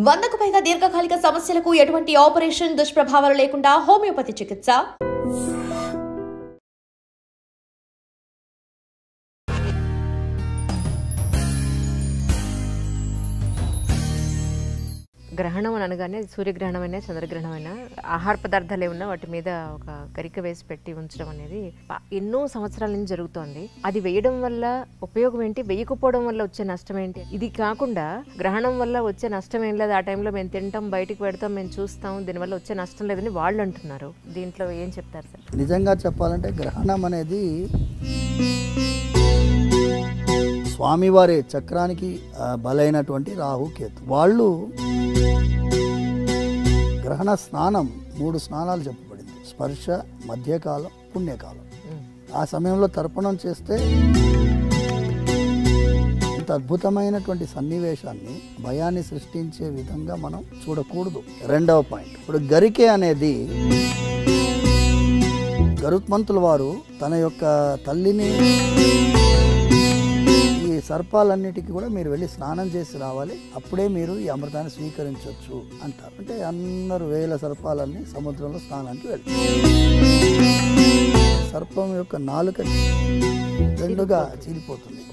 100కు పైగా దీర్ఘకాలిక సమస్యలకు ఎటువంటి ఆపరేషన్ దుష్ప్రభావాలు లేకుండా హోమియోపతి చికిత్స. గ్రహణం అనగానే సూర్యగ్రహణమైనా చంద్రగ్రహణమైనా ఆహార పదార్థాలు ఏమన్నా వాటి మీద ఒక గరిక వేసి పెట్టి ఉంచడం అనేది ఎన్నో సంవత్సరాల నుంచి జరుగుతోంది. అది వేయడం వల్ల ఉపయోగం ఏంటి, వేయకపోవడం వల్ల వచ్చే నష్టం ఏంటి? ఇది కాకుండా గ్రహణం వల్ల వచ్చే నష్టం ఏం లేదు, ఆ టైంలో మేము తింటాం, బయటికి పెడతాం, మేము చూస్తాం, దీనివల్ల వచ్చే నష్టం లేదని వాళ్ళు అంటున్నారు. దీంట్లో ఏం చెప్తారు సార్? నిజంగా చెప్పాలంటే గ్రహణం అనేది స్వామివారి చక్రానికి బలైనటువంటి రాహు కేతు వాళ్ళు గ్రహణ స్నానం 3 స్నానాలు చెప్పబడింది. స్పర్శ, మధ్యకాలం, పుణ్యకాలం. ఆ సమయంలో తర్పణం చేస్తే ఇంత అద్భుతమైనటువంటి సన్నివేశాన్ని భయాన్ని సృష్టించే విధంగా మనం చూడకూడదు. రెండవ పాయింట్, ఇప్పుడు గరికే అనేది గరుత్మంతుల వారు తన యొక్క తల్లిని ఈ సర్పాలన్నిటికీ కూడా మీరు వెళ్ళి స్నానం చేసి రావాలి, అప్పుడే మీరు ఈ అమృతాన్ని స్వీకరించవచ్చు అంటారు. అంటే అందరూ వేల సర్పాలన్నీ సముద్రంలో స్నానానికి వెళ్తారు. సర్పం యొక్క నాలుక 2గా చీలిపోతుంది.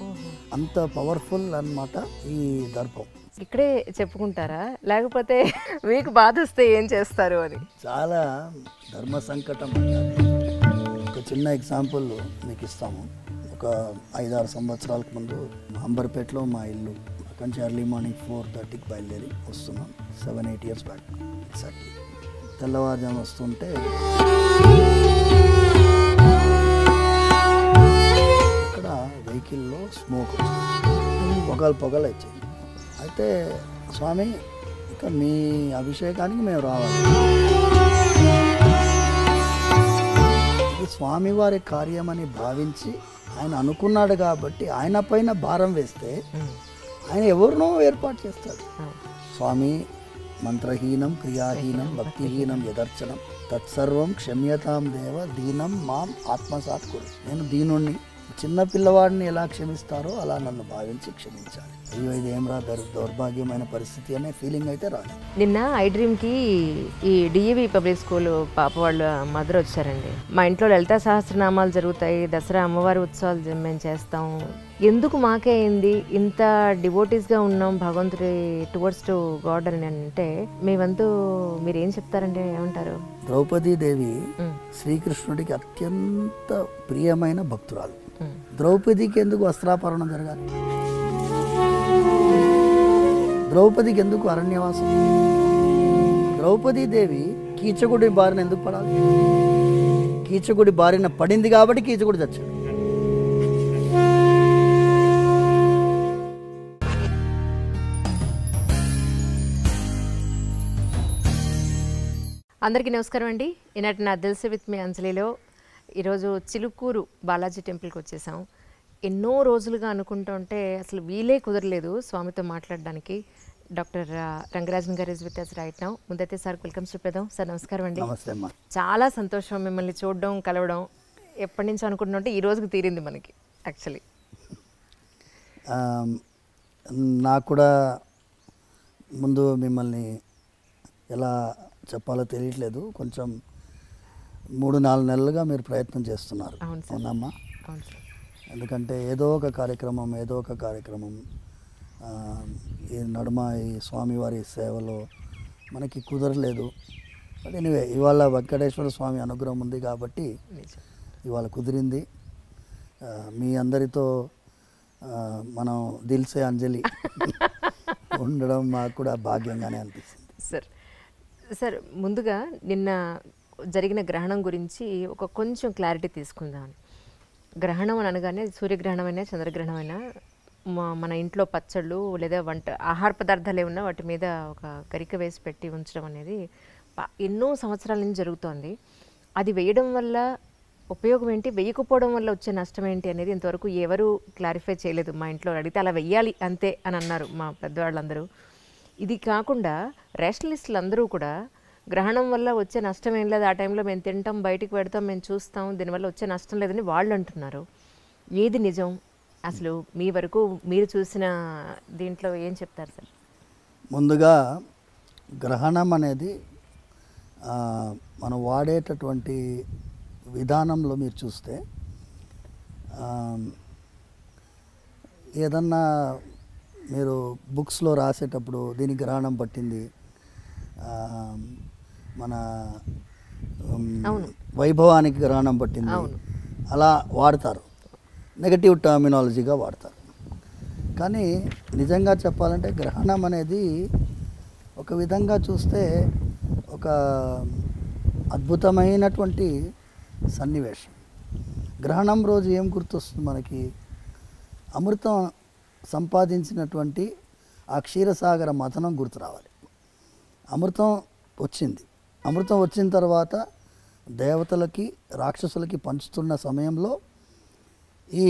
అంత పవర్ఫుల్ అన్నమాట ఈ దర్పం. ఇక్కడే చెప్పుకుంటారా, లేకపోతే మీకు బాధ వస్తే ఏం చేస్తారు అని? చాలా ధర్మ సంకటం అంటారు. ఒక చిన్న ఎగ్జాంపుల్ మీకు ఇస్తాము. ఒక 5-6 సంవత్సరాలకు ముందు అంబర్పేటలో మా ఇల్లు, అక్కడి నుంచి ఎర్లీ మార్నింగ్ 4:30కి బయలుదేరి వస్తున్నాం. 7-8 ఇయర్స్ బ్యాక్ ఎగ్జాక్ట్లీ. తెల్లవారుజాము వస్తుంటే అక్కడ వెహికల్లో స్మోక్ వచ్చింది, పొగలు వచ్చాయి. అయితే స్వామి ఇక మీ అభిషేకానికి మేము రావాలి, ఇది స్వామివారి కార్యమని భావించి ఆయన అనుకున్నాడు కాబట్టి ఆయన పైన భారం వేస్తే ఆయన ఎవరినో ఏర్పాటు చేస్తాడు. స్వామి మంత్రహీనం క్రియాహీనం భక్తిహీనం యదర్చనం తత్సర్వం క్షమ్యతాం దేవ దీనం మాం ఆత్మసాత్ కురు. నేను దీనుణ్ణి, చిన్న పిల్లవాడిని ఎలా క్షమిస్తారో అలా నన్ను భావించి క్షమించాలి. అయ్యో ఇది ఏం రా దౌర్భాగ్యమైన పరిస్థితి అనే ఫీలింగ్ అయితే రాదు. నిన్న ఐ డ్రీమ్కి ఈ డిఏవి పబ్లిక్ స్కూల్ పాప వాళ్ళ మదర్ వచ్చారండి. మా ఇంట్లో లలితా సహస్రనామాలు జరుగుతాయి, దసరా అమ్మవారి ఉత్సవాలు మేము చేస్తాం, ఎందుకు మాకే అయింది, ఇంత డివోటీస్గా ఉన్నాం భగవంతుడి టువర్డ్స్ టు గాడ్ అని అంటే మేమంతా మీరేం చెప్తారంటే ఏమంటారు? ద్రౌపదీదేవి శ్రీకృష్ణుడికి అత్యంత ప్రియమైన భక్తురాలు. ద్రౌపదికి ఎందుకు వస్త్రాపరణం జరగాలి? ద్రౌపదికి ఎందుకు అరణ్యవాసం? ద్రౌపదీదేవి కీచకుడి బారిన ఎందుకు పడాలి? కీచకుడి బారిన పడింది కాబట్టి కీచకుడు చచ్చాడు. అందరికీ నమస్కారం అండి. ఈనాటి నా తెలుసు విత్ మీ అంజలిలో ఈరోజు చిలుకూరు బాలాజీ టెంపుల్కి వచ్చేసాం. ఎన్నో రోజులుగా అనుకుంటూ ఉంటే అసలు వీలే కుదరలేదు స్వామితో మాట్లాడడానికి. డాక్టర్ రంగరాజన్ గారు is with us right now. ముందైతే సార్ వెల్కమ్ చెప్పేద్దాం. సార్ నమస్కారం అండి. నమస్తే అమ్మా. చాలా సంతోషం మిమ్మల్ని చూడడం, కలవడం. ఎప్పటి నుంచి అనుకుంటుంటే ఈ రోజుకి తీరింది మనకి యాక్చువల్లీ. నాకు కూడా ముందు మిమ్మల్ని ఎలా చెప్పాలో తెలియట్లేదు. కొంచెం 3-4 నెలలుగా మీరు ప్రయత్నం చేస్తున్నారు. అవునమ్మా. ఎందుకంటే ఏదో ఒక కార్యక్రమం ఈ నడుమ ఈ స్వామివారి సేవలో మనకి కుదరలేదు. బట్ ఎనీవే ఇవాళ వెంకటేశ్వర స్వామి అనుగ్రహం ఉంది కాబట్టి ఇవాళ కుదిరింది. మీ అందరితో మనం దిల్సే అంజలి ఉండడం మాకు కూడా భాగ్యంగానే అనిపిస్తుంది. సార్ ముందుగా నిన్న జరిగిన గ్రహణం గురించి కొంచెం క్లారిటీ తీసుకుందాం. గ్రహణం అని అనగానే సూర్యగ్రహణమైనా చంద్రగ్రహణమైనా మన ఇంట్లో పచ్చళ్ళు లేదా ఆహార పదార్థాలు ఏమన్నా వాటి మీద ఒక గరిక వేసి పెట్టి ఉంచడం అనేది ఎన్నో సంవత్సరాల నుంచి జరుగుతోంది. అది వేయడం వల్ల ఉపయోగం ఏంటి, వేయకపోవడం వల్ల వచ్చే నష్టం ఏంటి అనేది ఇంతవరకు ఎవరు క్లారిఫై చేయలేదు. మా ఇంట్లో అడిగితే అలా వెయ్యాలి అంతే అని అన్నారు మా పెద్దవాళ్ళందరూ. ఇది కాకుండా రేషనలిస్టులు అందరూ కూడా గ్రహణం వల్ల వచ్చే నష్టం ఏం లేదు, ఆ టైంలో మేము తింటాం, బయటికి పెడతాం, మేము చూస్తాం, దీనివల్ల వచ్చే నష్టం లేదని వాళ్ళు అంటున్నారు. ఏది నిజం? అసలు మీ వరకు మీరు చూసిన దీంట్లో ఏం చెప్తారు సార్? ముందుగా గ్రహణం అనేది మనం వాడేటటువంటి విధానంలో మీరు చూస్తే ఏదన్నా మీరు బుక్స్లో రాసేటప్పుడు దీనికి గ్రహణం పట్టింది, మన వైభవానికి గ్రహణం పట్టింది అలా వాడతారు, నెగటివ్ టర్మినాలజీగా వాడతారు. కానీ నిజంగా చెప్పాలంటే గ్రహణం అనేది ఒక విధంగా చూస్తే ఒక అద్భుతమైనటువంటి సన్నివేశం. గ్రహణం రోజు ఏం గుర్తొస్తుంది మనకి? అమృతం సంపాదించినటువంటి ఆ క్షీరసాగర మథనం గుర్తు రావాలి. అమృతం వచ్చింది. అమృతం వచ్చిన తర్వాత దేవతలకి రాక్షసులకి పంచుతున్న సమయంలో ఈ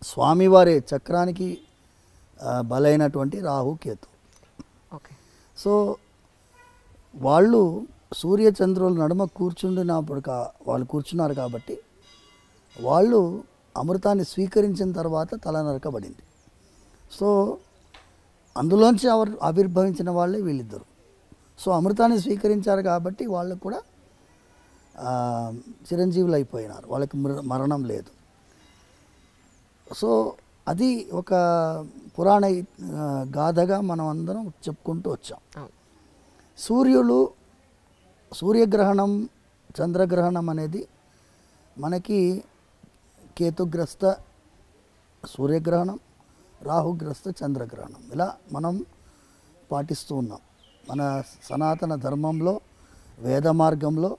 స్వామివారి చక్రానికి బలైనటువంటి రాహు కేతు. సో వాళ్ళు సూర్యచంద్రుల నడుమ కూర్చుండినప్పుడు వాళ్ళు కూర్చున్నారు కాబట్టి వాళ్ళు అమృతాన్ని స్వీకరించిన తర్వాత తల నరకబడింది. సో అందులోంచి ఆవిర్భవించిన వాళ్ళే వీళ్ళిద్దరు. సో అమృతాన్ని స్వీకరించారు కాబట్టి వాళ్ళు కూడా చిరంజీవులు అయిపోయినారు, వాళ్ళకి మరణం లేదు. సో అది ఒక పురాణ గాథగా మనం అందరం చెప్పుకుంటూ వచ్చాం. సూర్యగ్రహణం చంద్రగ్రహణం అనేది మనకి కేతుగ్రస్త సూర్యగ్రహణం, రాహుగ్రస్త చంద్రగ్రహణం ఇలా మనం పాటిస్తూ ఉన్నాం. మన సనాతన ధర్మంలో వేద మార్గంలో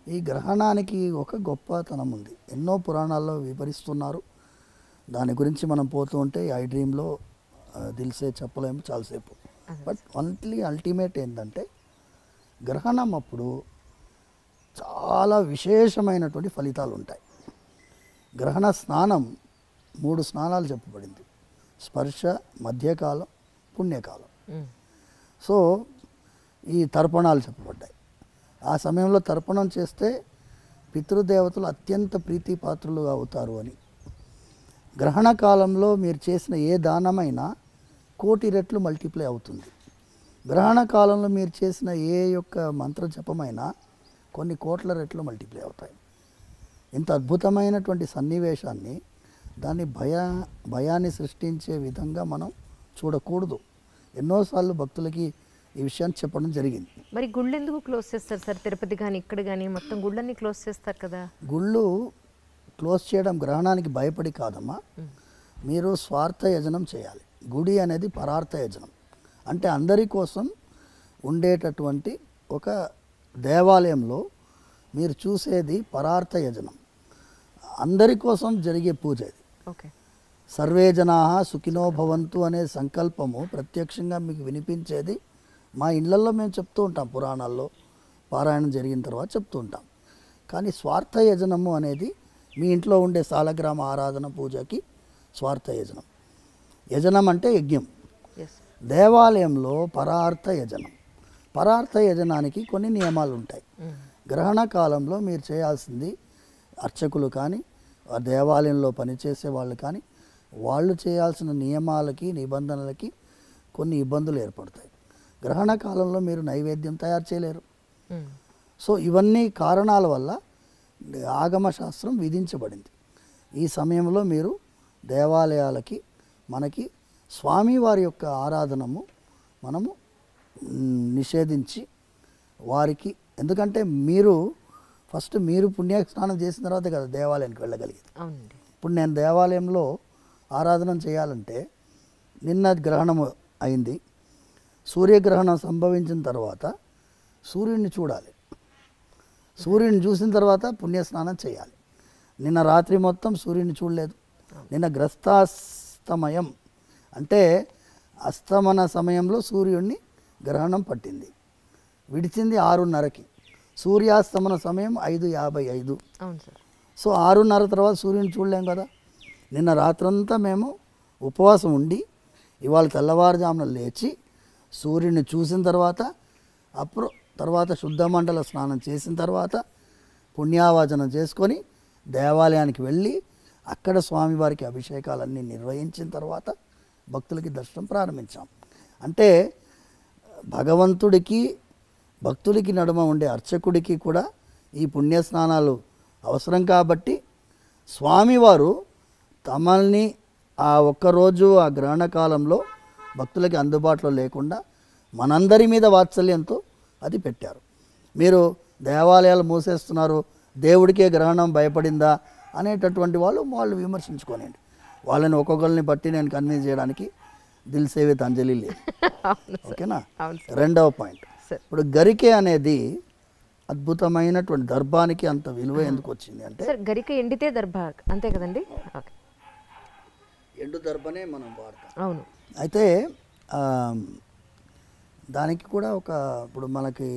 ఈ గ్రహణానికి ఒక గొప్పతనం ఉంది. ఎన్నో పురాణాల్లో వివరిస్తున్నారు. దాని గురించి మనం పోతూ ఉంటే ఐ డ్రీమ్లో దిల్సే చెప్పలేము చాలాసేపు. బట్ ఓన్లీ అల్టిమేట్ ఏంటంటే గ్రహణం అప్పుడు చాలా విశేషమైనటువంటి ఫలితాలు ఉంటాయి. గ్రహణ స్నానం 3 స్నానాలు చెప్పబడింది: స్పర్శ, మధ్యకాలం, పుణ్యకాలం. సో ఈ తర్పణాలు చెప్పబడ్డాయి. ఆ సమయంలో తర్పణం చేస్తే పితృదేవతలు అత్యంత ప్రీతిపాత్రులుగా అవుతారు అని. గ్రహణ కాలంలో మీరు చేసిన ఏ దానమైనా 1,000,000 రెట్లు మల్టిప్లై అవుతుంది. గ్రహణ కాలంలో మీరు చేసిన ఏ యొక్క మంత్ర జపమైనా కొన్ని కోట్ల రెట్లు మల్టిప్లై అవుతాయి. ఇంత అద్భుతమైనటువంటి సన్నివేశాన్ని దాన్ని భయాన్ని సృష్టించే విధంగా మనం చూడకూడదు. ఎన్నోసార్లు భక్తులకి ఈ విషయాన్ని చెప్పడం జరిగింది. మరి గుళ్ళు ఎందుకు క్లోజ్ చేస్తారు సార్? తిరుపతి కానీ ఇక్కడ కానీ మొత్తం గుళ్ళన్నీ క్లోజ్ చేస్తారు కదా. గుళ్ళు క్లోజ్ చేయడం గ్రహణానికి భయపడి కాదమ్మా. మీరు స్వార్థ యజనం చేయాలి. గుడి అనేది పరార్థ యజనం, అంటే అందరి కోసం ఉండేటటువంటి ఒక దేవాలయంలో మీరు చూసేది పరార్థ యజనం, అందరి కోసం జరిగే పూజ ఇది. సర్వే జనాః సుఖినో భవంతు అనే సంకల్పము ప్రత్యక్షంగా మీకు వినిపించేది మా ఇళ్లలో మేము చెప్తూ ఉంటాం. పురాణాల్లో పారాయణం జరిగిన తర్వాత చెప్తూ ఉంటాం. కానీ స్వార్థ యజనము అనేది మీ ఇంట్లో ఉండే సాలగ్రామ ఆరాధన పూజకి స్వార్థ యజనం. యజనం అంటే యజ్ఞం. దేవాలయంలో పరార్థ యజనం. పరార్థ యజనానికి కొన్ని నియమాలు ఉంటాయి. గ్రహణ కాలంలో మీరు చేయాల్సింది అర్చకులు కానీ ఆ దేవాలయంలో పనిచేసే వాళ్ళు కానీ వాళ్ళు చేయాల్సిన నియమాలకి నిబంధనలకి కొన్ని ఇబ్బందులు ఏర్పడతాయి. గ్రహణ కాలంలో మీరు నైవేద్యం తయారు చేయలేరు. సో ఇవన్నీ కారణాల వల్ల ఆగమ శాస్త్రం విధించబడింది. ఈ సమయంలో మీరు దేవాలయాలకి మనకి స్వామివారి యొక్క ఆరాధనము మనము నిషేధించి వారికి, ఎందుకంటే మీరు ఫస్ట్ మీరు పుణ్యస్నానం చేసిన తర్వాత కదా దేవాలయానికి వెళ్ళగలిగేది. ఇప్పుడు నేను దేవాలయంలో ఆరాధన చేయాలంటే నిన్న గ్రహణం అయింది, సూర్యగ్రహణం సంభవించిన తర్వాత సూర్యుడిని చూడాలి. సూర్యుడిని చూసిన తర్వాత పుణ్యస్నానం చేయాలి. నిన్న రాత్రి మొత్తం సూర్యుడిని చూడలేదు. నిన్న గ్రస్తాస్తమయం అంటే అస్తమన సమయంలో సూర్యుడిని గ్రహణం పట్టింది, విడిచింది 6:30కి. సూర్యాస్తమన సమయం 5:55. సో 6:30 తర్వాత సూర్యుని చూడలేం కదా. నిన్న రాత్రంతా మేము ఉపవాసం ఉండి ఇవాళ తెల్లవారుజామున లేచి సూర్యుని చూసిన తర్వాత తర్వాత శుద్ధమండల స్నానం చేసిన తర్వాత పుణ్యావాచనం చేసుకొని దేవాలయానికి వెళ్ళి అక్కడ స్వామివారికి అభిషేకాలన్నీ నిర్వహించిన తర్వాత భక్తులకి దర్శనం ప్రారంభించాం. అంటే భగవంతుడికి భక్తుడికి నడుమ ఉండే అర్చకుడికి కూడా ఈ పుణ్యస్నానాలు అవసరం కాబట్టి స్వామివారు తమల్ని ఆ ఒక్కరోజు ఆ గ్రహణ కాలంలో భక్తులకి అందుబాటులో లేకుండా మనందరి మీద వాత్సల్యంతో అది పెట్టారు. మీరు దేవాలయాలు మూసేస్తున్నారు, దేవుడికే గ్రహణం భయపడిందా అనేటటువంటి వాళ్ళు విమర్శించుకోనండి. వాళ్ళని ఒక్కొక్కరిని బట్టి నేను కన్విన్స్ చేయడానికి దిల్ సే విత్ అంజలి లేదు. ఓకేనా. రెండవ పాయింట్, ఇప్పుడు గరికె అనేది అద్భుతమైనటువంటి దర్భానికి అంత విలువ ఎందుకు వచ్చింది అంటే, గరిక ఎండితే దర్భ అంతే కదండి, ఎండు దర్భనే మనం వాడతాం. అవును. అయితే దానికి కూడా ఇప్పుడు మనకి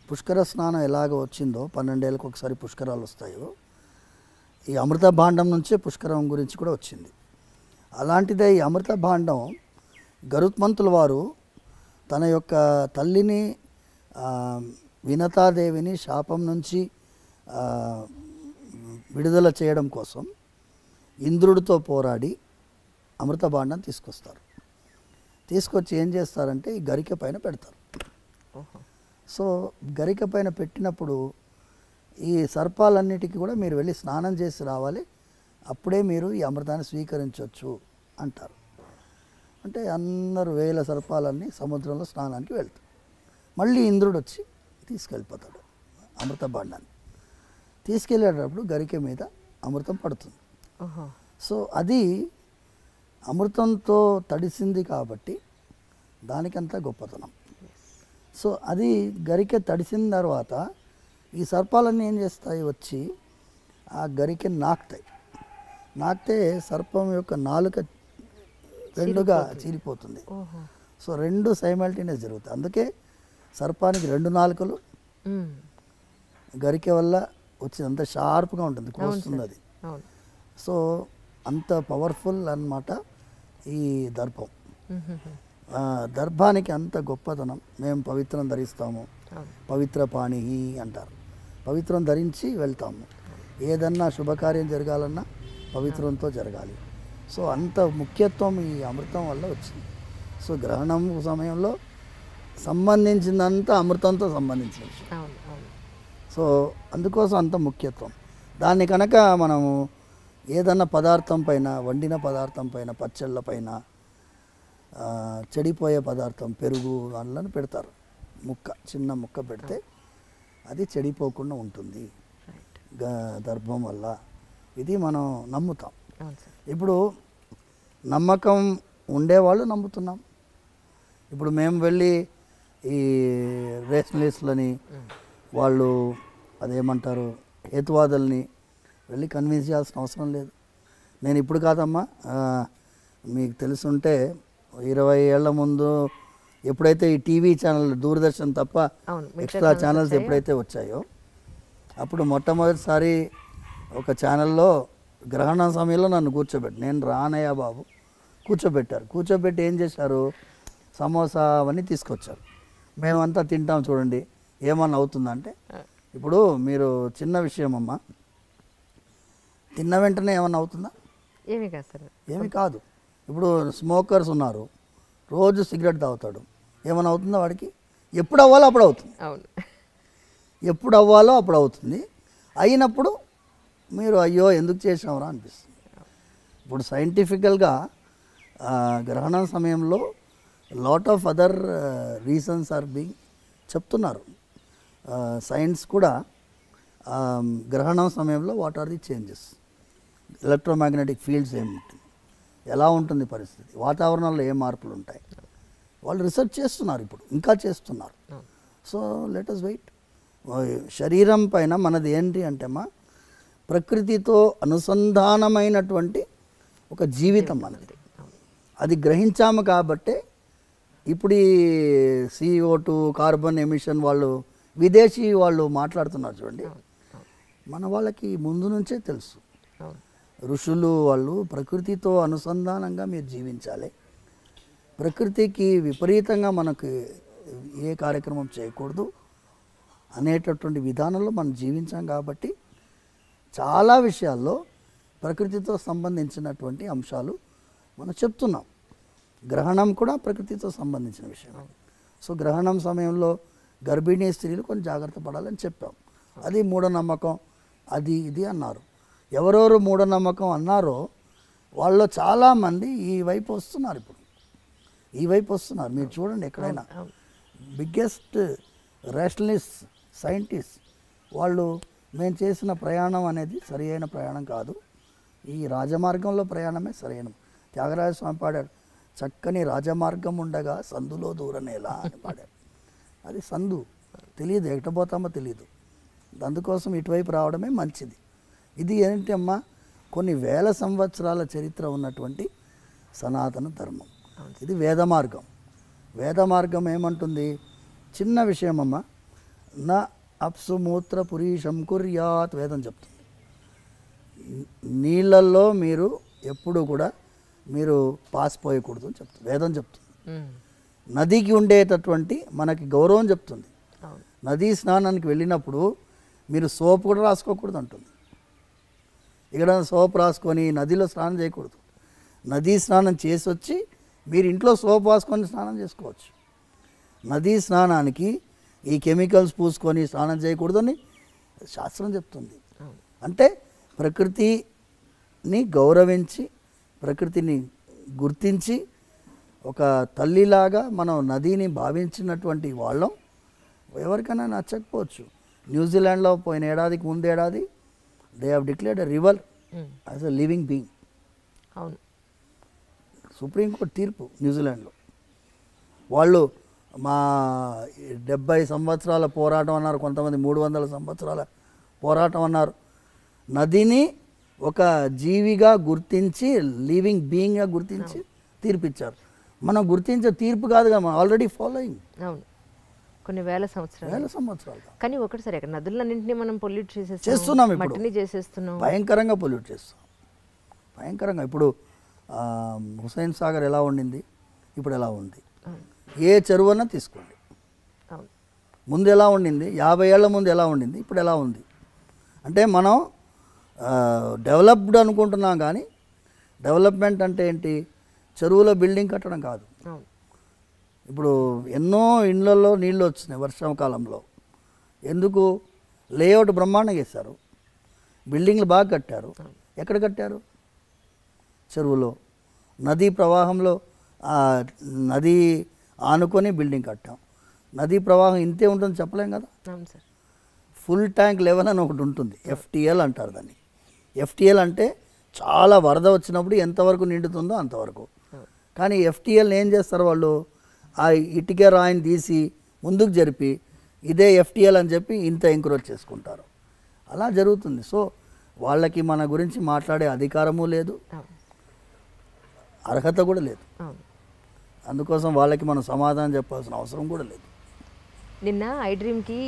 పుష్కర స్నానం ఎలాగ వచ్చిందో 12 ఏళ్ళకి ఒకసారి పుష్కరాలు వస్తాయో, ఈ అమృత భాండం నుంచే పుష్కరం గురించి కూడా వచ్చింది. అలాంటిదే ఈ అమృత భాండం గరుత్మంతుల వారు తన యొక్క తల్లిని వినతాదేవిని శాపం నుంచి విడుదల చేయడం కోసం ఇంద్రుడితో పోరాడి అమృత భాండం తీసుకొస్తారు. తీసుకొచ్చి ఏం చేస్తారంటే ఈ గరిక పైన పెడతారు. సో గరిక పైన పెట్టినప్పుడు ఈ సర్పాలన్నిటికీ కూడా మీరు వెళ్ళి స్నానం చేసి రావాలి, అప్పుడే మీరు ఈ అమృతాన్ని స్వీకరించవచ్చు అంటారు. అంటే అందరూ వేల సర్పాలన్నీ సముద్రంలో స్నానానికి వెళ్తారు. మళ్ళీ ఇంద్రుడు వచ్చి తీసుకెళ్ళిపోతాడు అమృత భాండాన్ని. తీసుకెళ్ళేటప్పుడు గరిక మీద అమృతం పడుతుంది. సో అది అమృతంతో తడిసింది కాబట్టి దానికంతా గొప్పతనం. సో అది గరిక తడిసిన తర్వాత ఈ సర్పాలన్నీ ఏం చేస్తాయి, వచ్చి ఆ గరికెని నాకితే సర్పం యొక్క నాలుక రెండుగా చీలిపోతుంది. సో రెండు సైమల్టేనియస్ జరుగుతాయి. అందుకే సర్పానికి 2 నాలుకలు గరికె వల్ల వచ్చి అంత షార్ప్గా ఉంటుంది, కోస్తుంది అది. సో అంత పవర్ఫుల్ అన్నమాట ఈ దర్భం. దర్భానికి అంత గొప్పతనం. మేము పవిత్రం ధరిస్తాము, పవిత్ర పాణి అంటారు. పవిత్రం ధరించి వెళ్తాము. ఏదన్నా శుభకార్యం జరగాలన్నా పవిత్రంతో జరగాలి. సో అంత ముఖ్యత్వం ఈ అమృతం వల్ల వచ్చింది. సో గ్రహణం సమయంలో సంబంధించిందంతా అమృతంతో సంబంధించిన విషయం. సో అందుకోసం అంత ముఖ్యత్వం. దాన్ని కనుక మనము ఏదన్నా పదార్థం పైన, వండిన పదార్థం పైన, పచ్చళ్ళ పైన, చెడిపోయే పదార్థం పెరుగు వాళ్ళని పెడతారు, చిన్న ముక్క పెడితే అది చెడిపోకుండా ఉంటుంది దర్భం వల్ల. ఇది మనం నమ్ముతాం. ఇప్పుడు నమ్మకం ఉండేవాళ్ళు నమ్ముతున్నాం. ఇప్పుడు మేము వెళ్ళి ఈ రేషనలిస్టులని, వాళ్ళు అదేమంటారు హేతువాదుల్ని వెళ్ళి కన్విన్స్ చేయాల్సిన అవసరం లేదు. నేను ఇప్పుడు కాదమ్మా, మీకు తెలుసుంటే 20 ఏళ్ల ముందు ఎప్పుడైతే ఈ టీవీ ఛానల్ దూరదర్శన్ తప్ప ఎక్స్ట్రా ఛానల్స్ ఎప్పుడైతే వచ్చాయో, అప్పుడు మొట్టమొదటిసారి ఒక ఛానల్లో గ్రహణ సమయంలో నన్ను నేను రానయ్య బాబు కూర్చోబెట్టి ఏం చేశారు, సమోసా అవన్నీ తీసుకొచ్చారు. మేమంతా తింటాం, చూడండి ఏమన్నా అవుతుందంటే. ఇప్పుడు మీరు చిన్న విషయం అమ్మా, తిన్న వెంటనే ఏమన్నా అవుతుందా? ఏమి కాదు. ఇప్పుడు స్మోకర్స్ ఉన్నారు, రోజు సిగరెట్ తాగుతాడు, ఏమైనా అవుతుందా వాడికి? ఎప్పుడు అవ్వాలో అప్పుడు అవుతుంది. ఎప్పుడు అవ్వాలో అప్పుడు అవుతుంది. అయినప్పుడు మీరు అయ్యో ఎందుకు చేసామరా అనిపిస్తుంది. ఇప్పుడు సైంటిఫికల్గా గ్రహణం సమయంలో lot of other reasons are being చెప్తున్నారు. సైన్స్ కూడా గ్రహణం సమయంలో what are the changes, electromagnetic fields ఏముంటుంది, ఎలా ఉంటుంది పరిస్థితి, వాతావరణంలో ఏ మార్పులు ఉంటాయి, వాళ్ళు రీసెర్చ్ చేస్తున్నారు, ఇప్పుడు ఇంకా చేస్తున్నారు. So let us wait. శరీరం పైన మనది ఏంటి అంటే ప్రకృతితో అనుసంధానమైనటువంటి ఒక జీవితం మనది. అది గ్రహించాము కాబట్టే ఇప్పుడు ఈ CO2 కార్బన్ ఎమిషన్ వాళ్ళు విదేశీ వాళ్ళు మాట్లాడుతున్నారు చూడండి. మన వాళ్ళకి ముందు నుంచే తెలుసు. ఋషులు వాళ్ళు ప్రకృతితో అనుసంధానంగా మీరు జీవించాలి, ప్రకృతికి విపరీతంగా మనకు ఏ కార్యక్రమం చేయకూడదు అనేటటువంటి విధానంలో మనం జీవించాం కాబట్టి చాలా విషయాల్లో ప్రకృతితో సంబంధించినటువంటి అంశాలు మనం చెప్తున్నాం. గ్రహణం కూడా ప్రకృతితో సంబంధించిన విషయం. సో గ్రహణం సమయంలో గర్భిణీ స్త్రీలు కొంచెం జాగ్రత్త పడాలని చెప్పాం. అది మూఢనమ్మకం, అది ఇది అన్నారు. ఎవరెవరు మూఢనమ్మకం అన్నారో వాళ్ళు చాలామంది ఈ వైపు వస్తున్నారు. ఇప్పుడు ఈ వైపు వస్తున్నారు. మీరు చూడండి, ఎక్కడైనా బిగ్గెస్ట్ రేషనలిస్ట్ సైంటిస్ట్ వాళ్ళు మేము చేసిన ప్రయాణం అనేది సరి అయిన ప్రయాణం కాదు, ఈ రాజమార్గంలో ప్రయాణమే సరైన. త్యాగరాజ స్వామి పాడాడు, చక్కని రాజమార్గం ఉండగా సందులో దూరనేలా అని పాడాడు. అది సందు తెలియదు, ఎక్కడపోతామో తెలియదు. అందుకోసం ఇటువైపు రావడమే మంచిది. ఇది ఏంటి అమ్మా, కొన్ని వేల సంవత్సరాల చరిత్ర ఉన్నటువంటి సనాతన ధర్మం. ఇది వేద మార్గం. వేద మార్గం ఏమంటుంది? చిన్న విషయం అమ్మ, నా అప్సుమూత్ర పురీషం కుర్యాత్ వేదం చెప్తుంది. నీళ్ళల్లో మీరు ఎప్పుడు కూడా మీరు పాసిపోయకూడదు అని చెప్తుంది వేదం చెప్తుంది. నదికి ఉండేటటువంటి మనకి గౌరవం చెప్తుంది. నదీ స్నానానికి వెళ్ళినప్పుడు మీరు సోప్ కూడా రాసుకోకూడదు అంటుంది. ఇక్కడ సోప్ రాసుకొని నదిలో స్నానం చేయకూడదు. నదీ స్నానం చేసి వచ్చి మీరు ఇంట్లో సోప్ రాసుకొని స్నానం చేసుకోవచ్చు. నదీ స్నానానికి ఈ కెమికల్స్ పూసుకొని స్నానం చేయకూడదని శాస్త్రం చెప్తుంది. అంటే ప్రకృతిని గౌరవించి, ప్రకృతిని గుర్తించి, ఒక తల్లిలాగా మనం నదిని భావించినటువంటి వాళ్ళం. ఎవరికైనా నచ్చకపోవచ్చు. న్యూజిలాండ్లో పోయిన ఏడాదికి ముందేడాది they have declared a river as a living being. అవును, సుప్రీంకోర్టు తీర్పు న్యూజిలాండ్లో. వాళ్ళు మా 70 సంవత్సరాల పోరాటం అన్నారు, కొంతమంది 300 సంవత్సరాల పోరాటం అన్నారు. నదిని ఒక జీవిగా గుర్తించి, లివింగ్ బీయింగ్గా గుర్తించి తీర్పిచ్చారు. మనం గుర్తించే తీర్పు కాదుగా, మనం ఆల్రెడీ ఫాలోయింగ్. అవును, కొన్ని వేల సంవత్సరాలు. కానీ ఒకటి సరే, నదులన్నింటినీ మనం పొల్యూట్ చేస్తున్నాం, ఇప్పుడు మట్టిని చేసేస్తున్నాం, భయంకరంగా పొల్యూట్ చేస్తాం, భయంకరంగా. ఇప్పుడు హుస్సేన్ సాగర్ ఎలా ఉండింది, ఇప్పుడు ఎలా ఉంది? ఏ చెరువున్నా తీసుకోండి, ముందు ఎలా ఉండింది, 50 ఏళ్ల ముందు ఎలా ఉండింది, ఇప్పుడు ఎలా ఉంది? అంటే మనం డెవలప్డ్ అనుకుంటున్నాం, కానీ డెవలప్మెంట్ అంటే ఏంటి? చెరువులో బిల్డింగ్ కట్టడం కాదు. ఇప్పుడు ఎన్నో ఇళ్లలో నీళ్ళు వచ్చినాయి వర్షాకాలంలో. ఎందుకు? లేఅవుట్ బ్రహ్మాండంగా వేశారు, బిల్డింగ్లు బాగా కట్టారు. ఎక్కడ కట్టారు? చెరువులో. నదీ ప్రవాహంలో నది ఆనుకొని బిల్డింగ్ కట్టాం. నదీ ప్రవాహం ఇంతే ఉంటుంది చెప్పలేం కదా. ఫుల్ ట్యాంక్ లెవెల్ అని ఒకటి ఉంటుంది, FTL అంటారు దాన్ని. FTL అంటే చాలా వరద వచ్చినప్పుడు ఎంతవరకు నిండుతుందో అంతవరకు. కానీ FTL ఏం చేస్తారు వాళ్ళు? ఆ ఇటుక రాయిని తీసి ముందుకు జరిపి ఇదే FTL అని చెప్పి ఇంత ఎంకరేజ్ చేసుకుంటారు. అలా జరుగుతుంది. సో వాళ్ళకి మన గురించి మాట్లాడే అధికారము లేదు, అర్హత కూడా లేదు. అందుకోసం వాళ్ళకి మనం సమాధానం చెప్పాల్సిన అవసరం కూడా లేదు. నిన్న ఐడ్రీమ్కి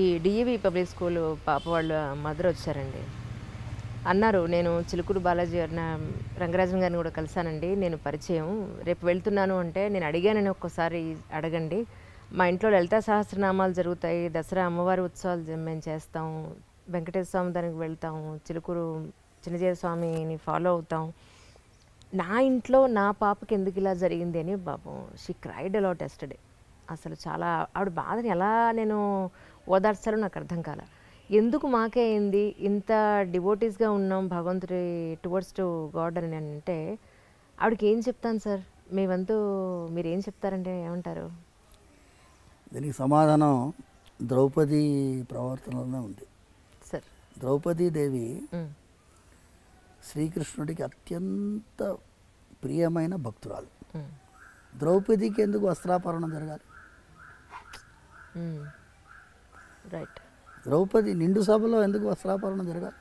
ఈ DAV పబ్లిక్ స్కూల్ పాప వాళ్ళ మదర్ వచ్చారండి. అన్నారు, నేను చిలుకూరు బాలాజీ గారిన రంగరాజన్ గారిని కూడా కలిశానండి, నేను పరిచయం, రేపు వెళ్తున్నాను అంటే నేను అడిగానని ఒక్కసారి అడగండి. మా ఇంట్లో లలితా సహస్రనామాలు జరుగుతాయి, దసరా అమ్మవారి ఉత్సవాలు మేము చేస్తాం, వెంకటేశ్వర స్వామి దానికి వెళ్తాం, చిలుకూరు చిన్నజీర స్వామిని ఫాలో అవుతాం. నా ఇంట్లో నా పాపకి ఎందుకు ఇలా జరిగింది అని పాపం షీ క్రైడ్ అలాట్ ఎస్టర్డే. అసలు చాలా ఆవిడ బాధని ఎలా నేను ఓదార్చాలో నాకు అర్థం కాల. ఎందుకు మాకే అయింది, ఇంత డివోటీస్గా ఉన్నాం భగవంతుడి టువర్డ్స్ టు గాడ్ అని అంటే ఆవిడకి ఏం చెప్తాను సార్? మీ వంతు మీరు ఏం చెప్తారంటే ఏమంటారు? దీనికి సమాధానం ద్రౌపది ప్రవర్తనలోనే ఉంది సార్. ద్రౌపదీదేవి శ్రీకృష్ణుడికి అత్యంత ప్రియమైన భక్తురాలు. ద్రౌపదికి ఎందుకు వస్త్రాపహరణం జరగాలి? రైట్. ద్రౌపది నిండు సభలో ఎందుకు వస్త్రాపహరణం జరగాలి?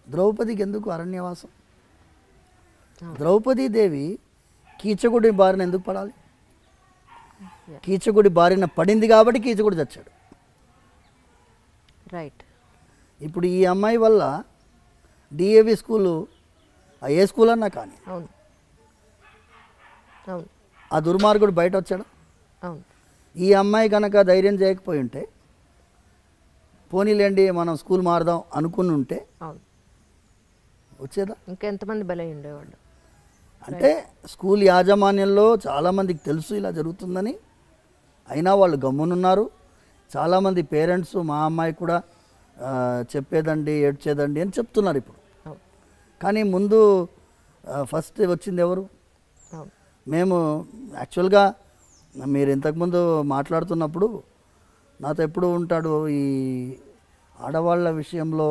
ద్రౌపదికి ఎందుకు అరణ్యవాసం? ద్రౌపదీదేవి కీచకుడి బారిన ఎందుకు పడాలి? కీచకుడి బారిన పడింది కాబట్టి కీచకుడు చచ్చాడు. రైట్. ఇప్పుడు ఈ అమ్మాయి వల్ల DAV స్కూలు, ఏ స్కూల్ అన్నా కానీ ఆ దుర్మార్గుడు బయట వచ్చాడు. ఈ అమ్మాయి కనుక ధైర్యం చేయకపోయి ఉంటే, పోనీలేండి మనం స్కూల్ మారదాం అనుకుని ఉంటే వచ్చేదా? ఇంకా ఎంతమంది బలై ఉండేవాళ్ళు. అంటే స్కూల్ యాజమాన్యంలో చాలామందికి తెలుసు ఇలా జరుగుతుందని, అయినా వాళ్ళు గమ్మునున్నారు. చాలామంది పేరెంట్స్ మా అమ్మాయి కూడా చెప్పేదండి ఏడ్చేదండి అని చెప్తున్నారు ఇప్పుడు. కానీ ముందు ఫస్ట్ వచ్చింది ఎవరు? మేము యాక్చువల్గా మీరు ఇంతకుముందు మాట్లాడుతున్నప్పుడు నాతో ఎప్పుడు ఉంటాడు, ఈ ఆడవాళ్ళ విషయంలో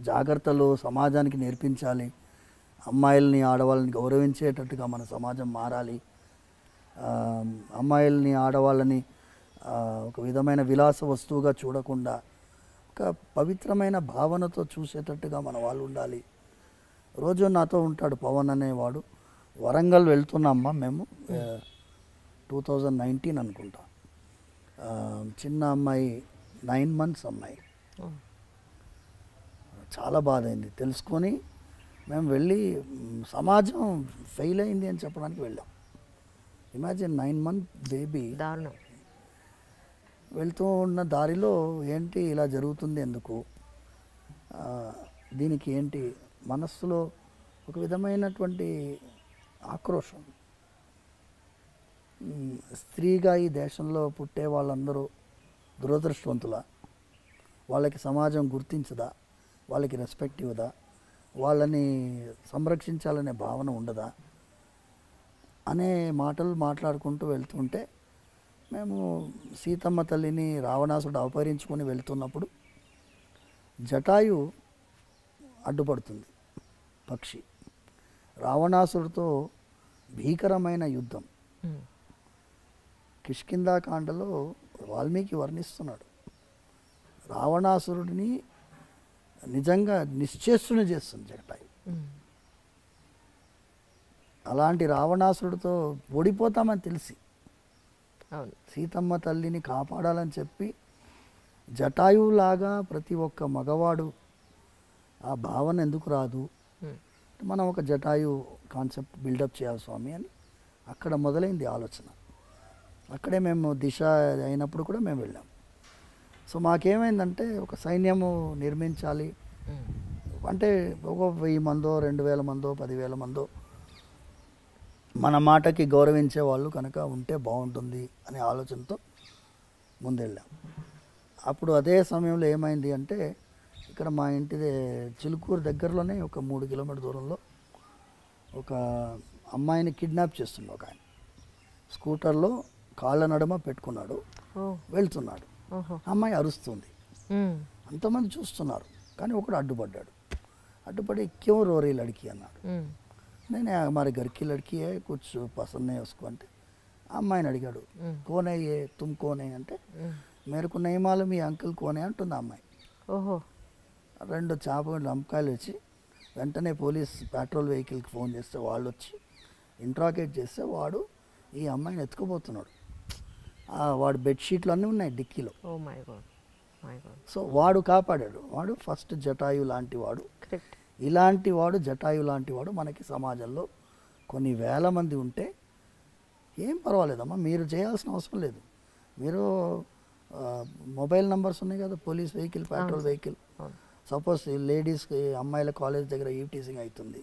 జాగ్రత్తలు సమాజానికి నేర్పించాలి, అమ్మాయిల్ని ఆడవాళ్ళని గౌరవించేటట్టుగా మన సమాజం మారాలి, అమ్మాయిల్ని ఆడవాళ్ళని ఒక విధమైన విలాస వస్తువుగా చూడకుండా ఒక పవిత్రమైన భావనతో చూసేటట్టుగా మన వాళ్ళు ఉండాలి. రోజు నాతో ఉంటాడు పవన్ అనేవాడు. వరంగల్ వెళ్తున్నామ్మా మేము 2019 అనుకుంటా. చిన్న అమ్మాయి 9 months అమ్మాయి. చాలా బాధ అయింది తెలుసుకొని మేము వెళ్ళి సమాజం ఫెయిల్ అయింది అని చెప్పడానికి వెళ్ళాం. Imagine 9 month baby. దారుణం. వెళ్తూ ఉన్న దారిలో ఏంటి ఇలా జరుగుతుంది ఎందుకు, దీనికి ఏంటి మనస్సులో ఒక విధమైనటువంటి ఆక్రోషం. స్త్రీగా ఈ దేశంలో పుట్టే వాళ్ళందరూ దురదృష్టవంతుల, వాళ్ళకి సమాజం గుర్తించదా, వాళ్ళకి రెస్పెక్ట్ ఇవ్వదా, వాళ్ళని సంరక్షించాలనే భావన ఉండదా అనే మాటలు మాట్లాడుకుంటూ వెళ్తుంటే మేము సీతమ్మ తల్లిని రావణాసుడు అపహరించుకొని వెళ్తున్నప్పుడు జటాయు అడ్డుపడుతుంది. పక్షి రావణాసుడితో భీకరమైన యుద్ధం కిష్కింధాకాండలో వాల్మీకి వర్ణిస్తున్నాడు. రావణాసురుడిని నిజంగా నిశ్చేష్టుని చేస్తుంది జటాయు. అలాంటి రావణాసురుడితో ఓడిపోతామని తెలిసి సీతమ్మ తల్లిని కాపాడాలని చెప్పి జటాయువులాగా ప్రతి ఒక్క మగవాడు ఆ భావన ఎందుకు రాదు, మనం ఒక జటాయు కాన్సెప్ట్ బిల్డప్ చేయాలి స్వామి అని అక్కడ మొదలైంది ఆలోచన. అక్కడే మేము దిశ అయినప్పుడు కూడా మేము వెళ్ళాం. సో మాకేమైందంటే ఒక సైన్యము నిర్మించాలి అంటే ఒక 1000 మందో 2000 మందో 10,000 మందో మన మాటకి గౌరవించే వాళ్ళు కనుక ఉంటే బాగుంటుంది అనే ఆలోచనతో ముందెళ్ళాం. అప్పుడు అదే సమయంలో ఏమైంది అంటే ఇక్కడ మా ఇంటి చిలుకూరు దగ్గరలోనే ఒక 3 కిలోమీటర్ దూరంలో ఒక అమ్మాయిని కిడ్నాప్ చేస్తున్నాడు ఒక ఆయన. స్కూటర్లో కాళ్ళ నడుమ పెట్టుకున్నాడు, వెళ్తున్నాడు. అమ్మాయి అరుస్తుంది, అంతమంది చూస్తున్నారు. కానీ ఒకడు అడ్డుపడ్డాడు. అడ్డుపడి క్యూ రోరీ లడికి అన్నాడు. నేను మరి గర్కి లడికి కుచ్ పసంద్ उसको అంటే అమ్మాయిని అడిగాడు, కోనే ఏ తుమ్ కోనే అంటే మేరకు నయమాలు మీ అంకుల్ కోనే అంటుంది అమ్మాయి. ఓహో. 2 చేప లంపకాయలు వచ్చి వెంటనే పోలీస్ పెట్రోల్ వెహికల్కి ఫోన్ చేస్తే వాళ్ళు వచ్చి ఇంట్రాగేట్ చేస్తే వాడు ఈ అమ్మాయిని ఎత్తుకుపోతున్నాడు. వాడు బెడ్షీట్లు అన్నీ ఉన్నాయి డిక్కీలో. సో వాడు కాపాడాడు. వాడు ఫస్ట్ జటాయు లాంటి వాడు. ఇలాంటి వాడు జటాయు లాంటి వాడు మనకి సమాజంలో కొన్ని వేల మంది ఉంటే ఏం పర్వాలేదమ్మా, మీరు చేయాల్సిన అవసరం లేదు. మీరు మొబైల్ నెంబర్స్ ఉన్నాయి కదా, police vehicle petrol vehicle. Suppose లేడీస్కి అమ్మాయిల కాలేజ్ దగ్గర ఈవ్ టీజింగ్ అవుతుంది,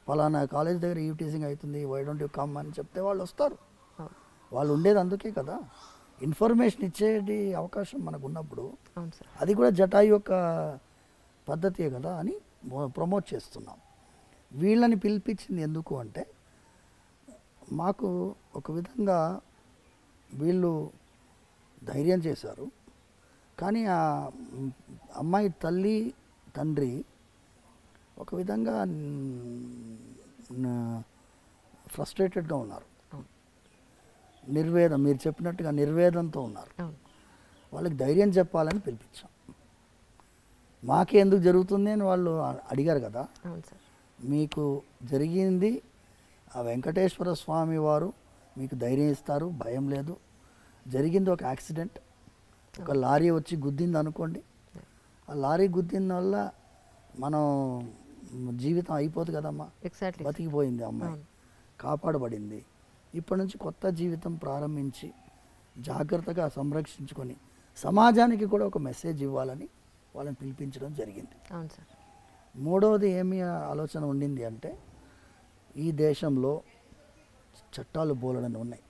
ఫలానా కాలేజ్ దగ్గర ఈవ్ టీజింగ్ అవుతుంది, వై డోంట్ యూ కమ్ అని చెప్తే వాళ్ళు వస్తారు. వాళ్ళు ఉండేది అందుకే కదా, ఇన్ఫర్మేషన్ ఇచ్చేది అవకాశం మనకు ఉన్నప్పుడు అది కూడా జటాయు యొక్క పద్ధతియే కదా అని ప్రమోట్ చేస్తున్నాం. వీళ్ళని పిలిపించింది ఎందుకు అంటే మాకు ఒక విధంగా వీళ్ళు ధైర్యం చేశారు. కానీ ఆ అమ్మాయి తల్లి తండ్రి ఒక విధంగా ఫ్రస్ట్రేటెడ్గా ఉన్నారు, నిర్వేదం, మీరు చెప్పినట్టుగా నిర్వేదంతో ఉన్నారు. వాళ్ళకి ధైర్యం చెప్పాలని పిలిపించాం. మాకే ఎందుకు జరుగుతుంది అని వాళ్ళు అడిగారు కదా. మీకు జరిగింది ఆ వెంకటేశ్వర స్వామి వారు మీకు ధైర్యం ఇస్తారు, భయం లేదు. జరిగింది ఒక యాక్సిడెంట్, ఒక లారీ వచ్చి గుద్దింది అనుకోండి, ఆ లారీ గుద్దిన వల్ల మనం జీవితం అయిపోదు కదమ్మా. బతికిపోయింది అమ్మాయి, కాపాడబడింది. ఇప్పటి నుంచి కొత్త జీవితం ప్రారంభించి జాగ్రత్తగా సంరక్షించుకొని సమాజానికి కూడా ఒక మెసేజ్ ఇవ్వాలని వాళ్ళని పిలిపించడం జరిగింది. మూడవది ఏమి ఆలోచన ఉండింది అంటే ఈ దేశంలో చట్టాలు బోలెడని ఉన్నాయి,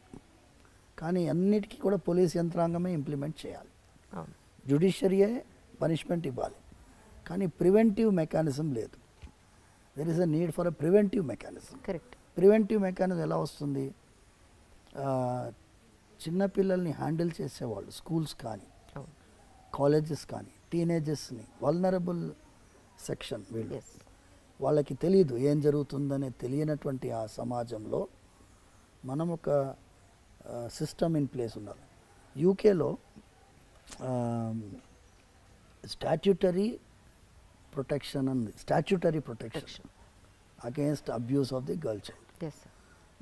కానీ అన్నిటికీ కూడా పోలీస్ యంత్రాంగమే ఇంప్లిమెంట్ చేయాలి. జ్యుడిషియరీయే పనిష్మెంట్ ఇవ్వాలి, కానీ ప్రివెంటివ్ మెకానిజం లేదు. There is a need for a preventive mechanism. Correct. Preventive mechanism ఎలా వస్తుంది? చిన్నపిల్లల్ని హ్యాండిల్ చేసేవాళ్ళు స్కూల్స్ కానీ కాలేజెస్ కానీ టీనేజర్స్ని, వల్నరబుల్ సెక్షన్ వీళ్ళు, వాళ్ళకి తెలియదు ఏం జరుగుతుందనే తెలియనటువంటి ఆ సమాజంలో మనం ఒక సిస్టమ్ ఇన్ ప్లేస్ ఉండాలి. యూకేలో స్టాట్యూటరీ ప్రొటెక్షన్ అంది, statutory protection against abuse of the girl child.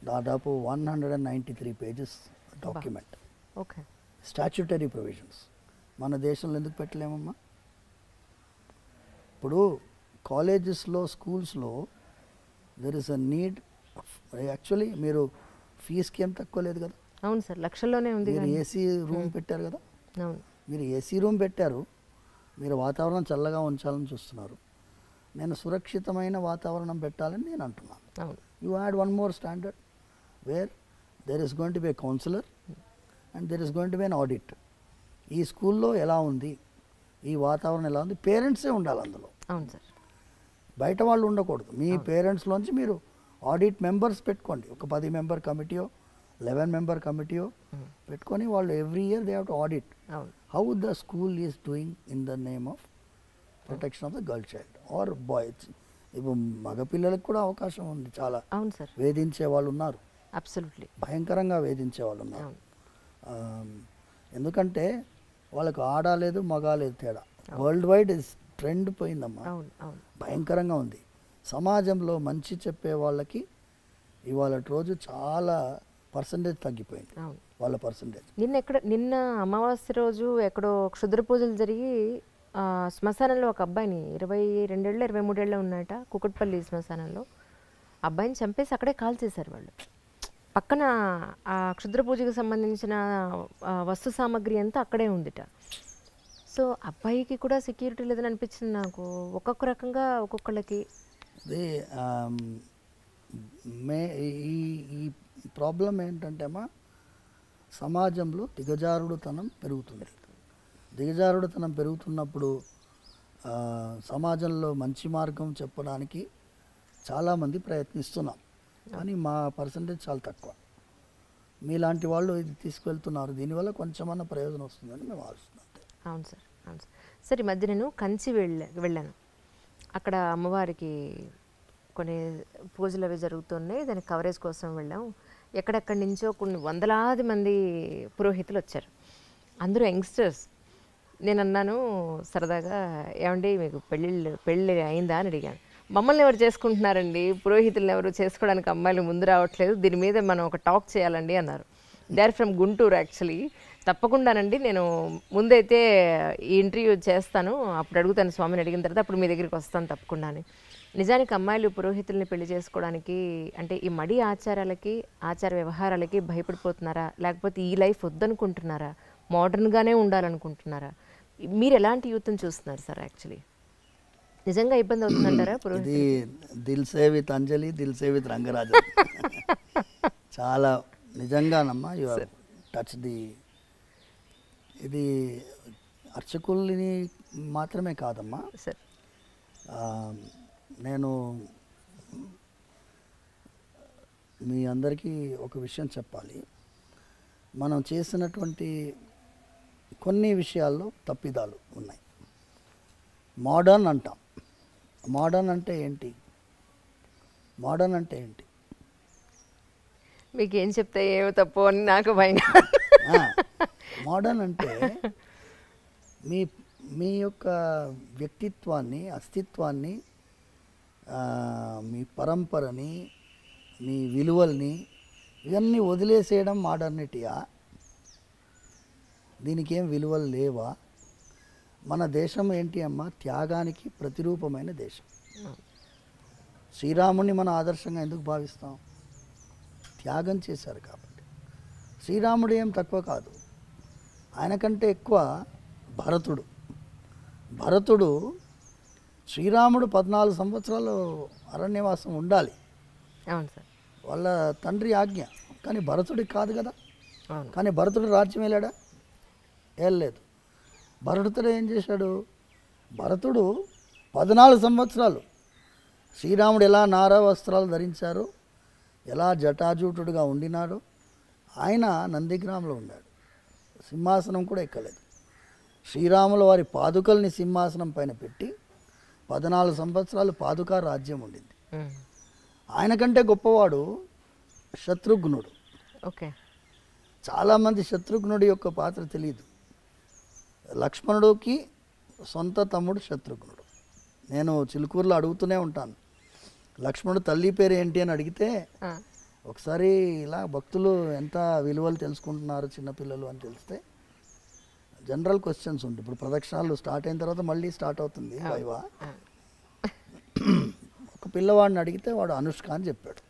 దాదాపు 193 pages document. Okay. Statutory provisions మన దేశంలో ఎందుకు పెట్టలేమమ్మా? ఇప్పుడు కాలేజెస్లో స్కూల్స్లో there is a need. Actually మీరు ఫీజుకి ఏం తక్కువ లేదు కదా. అవును సార్, లక్షల్లోనే ఉంది. మీరు ఏసీ రూమ్ పెట్టారు కదా. అవును, మీరు ఏసీ రూమ్ పెట్టారు, మీరు వాతావరణం చల్లగా ఉంచాలని చూస్తున్నారు. నేను సురక్షితమైన వాతావరణం పెట్టాలని నేను అంటున్నాను. అవును. You add one more standard where there is going to be a counsellor and there is going to be an audit. ఈ స్కూల్లో ఎలా ఉంది, ఈ వాతావరణం ఎలా ఉంది, పేరెంట్సే ఉండాలి అందులో. అవును సార్, బయట వాళ్ళు ఉండకూడదు. మీ పేరెంట్స్లోంచి మీరు ఆడిట్ మెంబర్స్ పెట్టుకోండి. ఒక 10 మెంబర్ కమిటీయో 11 మెంబర్ కమిటీయో పెట్టుకొని వాళ్ళు every year they have to audit how the school is doing in the name of protection of the girl child or boys. ఇప్పుడు మగపిల్లలకు కూడా అవకాశం ఉంది చాలా. అవును సార్, వేధించే వాళ్ళు ఉన్నారు, అబ్సల్యూట్లీ భయంకరంగా వేధించే వాళ్ళు ఉన్నారు. ఎందుకంటే వాళ్ళకు ఆడలేదు మగాలేదు తేడా. వరల్డ్ వైడ్ ట్రెండ్ పోయిందమ్మా, భయంకరంగా ఉంది. సమాజంలో మంచి చెప్పే వాళ్ళకి ఇవాళ రోజు చాలా పర్సంటేజ్ తగ్గిపోయింది వాళ్ళ పర్సంటేజ్. నిన్న అమావాస్య రోజు ఎక్కడో క్షుద్ర పూజలు జరిగి శ్మశానంలో ఒక అబ్బాయిని 22 ఏళ్ళు 23 ఏళ్ళు ఉన్నట కుకట్పల్లి శ్మశానంలో అబ్బాయిని చంపేసి అక్కడే కాల్ చేశారు వాళ్ళు. పక్కన ఆ క్షుద్ర పూజకు సంబంధించిన వస్తు సామాగ్రి అంతా అక్కడే ఉందిట. సో అబ్బాయికి కూడా సెక్యూరిటీ లేదని అనిపించింది నాకు. ఒక్కొక్క రకంగా ఒక్కొక్కళ్ళకి ఈ ప్రాబ్లం ఏంటంటే అమ్మా, సమాజంలో దిగజారుడుతనం పెరుగుతుంది. దిగజారుడుతనం పెరుగుతున్నప్పుడు సమాజంలో మంచి మార్గం చెప్పడానికి చాలామంది ప్రయత్నిస్తున్నాం, కానీ మా పర్సంటేజ్ చాలా తక్కువ. మీలాంటి వాళ్ళు ఇది తీసుకువెళ్తున్నారు, దీనివల్ల కొంచెమన్నా ప్రయోజనం వస్తుందని మేము ఆలోచిస్తున్నాం. అవును సార్, అవును సార్. సరే, ఈ మధ్య నేను కంచి వెళ్ళాను. అక్కడ అమ్మవారికి కొన్ని పూజలు అవి జరుగుతున్నాయి, దాని కవరేజ్ కోసం వెళ్ళాం. ఎక్కడెక్కడి నుంచో కొన్ని వందలాది మంది పురోహితులు వచ్చారు, అందరూ యంగ్స్టర్స్. నేను అన్నాను సరదాగా, ఏమండి మీకు పెళ్ళి అయిందా అని అడిగాను. మమ్మల్ని ఎవరు చేసుకుంటున్నారండి, పురోహితులను ఎవరు చేసుకోవడానికి అమ్మాయిలు ముందు రావట్లేదు, దీని మీద మనం ఒక టాక్ చేయాలండి అన్నారు. They are from Guntur actually. తప్పకుండానండి, నేను ముందైతే ఈ ఇంటర్వ్యూ చేస్తాను, అప్పుడు అడుగుతాను, స్వామిని అడిగిన తర్వాత అప్పుడు మీ దగ్గరికి వస్తాను తప్పకుండా అని. నిజానికి అమ్మాయిలు పురోహితుల్ని పెళ్లి చేసుకోవడానికి అంటే ఈ మడి ఆచారాలకి ఆచార వ్యవహారాలకి భయపడిపోతున్నారా, లేకపోతే ఈ లైఫ్ వద్దనుకుంటున్నారా, మోడర్న్గానే ఉండాలనుకుంటున్నారా? మీరు ఎలాంటి యూత్ని చూస్తున్నారు సార్? యాక్చువల్లీ నిజంగా ఇబ్బంది అవుతుందంటారా? ఇది దిల్ సే విత్ అంజలి, దిల్ సే విత్ రంగరాజన్. చాలా నిజంగానమ్మా, యు హావ్ టచ్ ది. ఇది అర్చకుల్ని మాత్రమే కాదమ్మా సార్. నేను మీ అందరికీ ఒక విషయం చెప్పాలి. మనం చేసినటువంటి కొన్ని విషయాల్లో తప్పిదాలు ఉన్నాయి. మోడర్న్ అంటాం. మోడర్న్ అంటే ఏంటి? మోడర్న్ అంటే ఏంటి? మీకు ఏం చెప్తే ఏమో తప్పు అని నాకు భయం. మోడర్న్ అంటే మీ యొక్క వ్యక్తిత్వాన్ని, అస్తిత్వాన్ని, మీ పరంపరని, మీ విలువల్ని ఇవన్నీ వదిలేసేయడం మోడర్నిటీయా? దీనికి ఏం విలువలు లేవా? మన దేశం ఏంటి అమ్మా? త్యాగానికి ప్రతిరూపమైన దేశం. శ్రీరాముడిని మన ఆదర్శంగా ఎందుకు భావిస్తాం? త్యాగం చేశారు కాబట్టి. శ్రీరాముడు ఏం తక్కువ కాదు, ఆయన కంటే ఎక్కువ భరతుడు. శ్రీరాముడు 14 సంవత్సరాలు అరణ్యవాసం ఉండాలి, అవును సార్. వాళ్ళ తండ్రి ఆజ్ఞ. కానీ భరతుడికి కాదు కదా. అవును. కానీ భరతుడు రాజ్యం వెళ్ళాడా? వెళ్ళలేదు. భరతుడు ఏం చేశాడు? భరతుడు 14 సంవత్సరాలు శ్రీరాముడు ఎలా నార వస్త్రాలు ధరించారో, ఎలా జటాజూటుడుగా ఉండినాడో, ఆయన నందిగ్రామంలో ఉన్నాడు. సింహాసనం కూడా ఎక్కలేదు. శ్రీరాముల వారి పాదుకల్ని సింహాసనం పైన పెట్టి 14 సంవత్సరాలు పాదుకా రాజ్యం ఉండింది. ఆయన కంటే గొప్పవాడు శత్రుఘ్నుడు. ఓకే. చాలామంది శత్రుఘ్నుడి యొక్క పాత్ర తెలియదు. లక్ష్మణుడికి సొంత తమ్ముడు శత్రుఘ్నుడు. నేను చిలుకూరులో అడుగుతూనే ఉంటాను, లక్ష్మణుడు తల్లి పేరు ఏంటి అని అడిగితే, ఒకసారి ఇలా భక్తులు ఎంత విలువలు తెలుసుకుంటున్నారు చిన్నపిల్లలు అని తెలిస్తే జనరల్ క్వశ్చన్స్ ఉంటాయి. ఇప్పుడు ప్రదక్షిణాలు స్టార్ట్ అయిన తర్వాత మళ్ళీ స్టార్ట్ అవుతుంది వైవా. ఒక పిల్లవాడిని అడిగితే వాడు అనుష్క అని చెప్పాడు.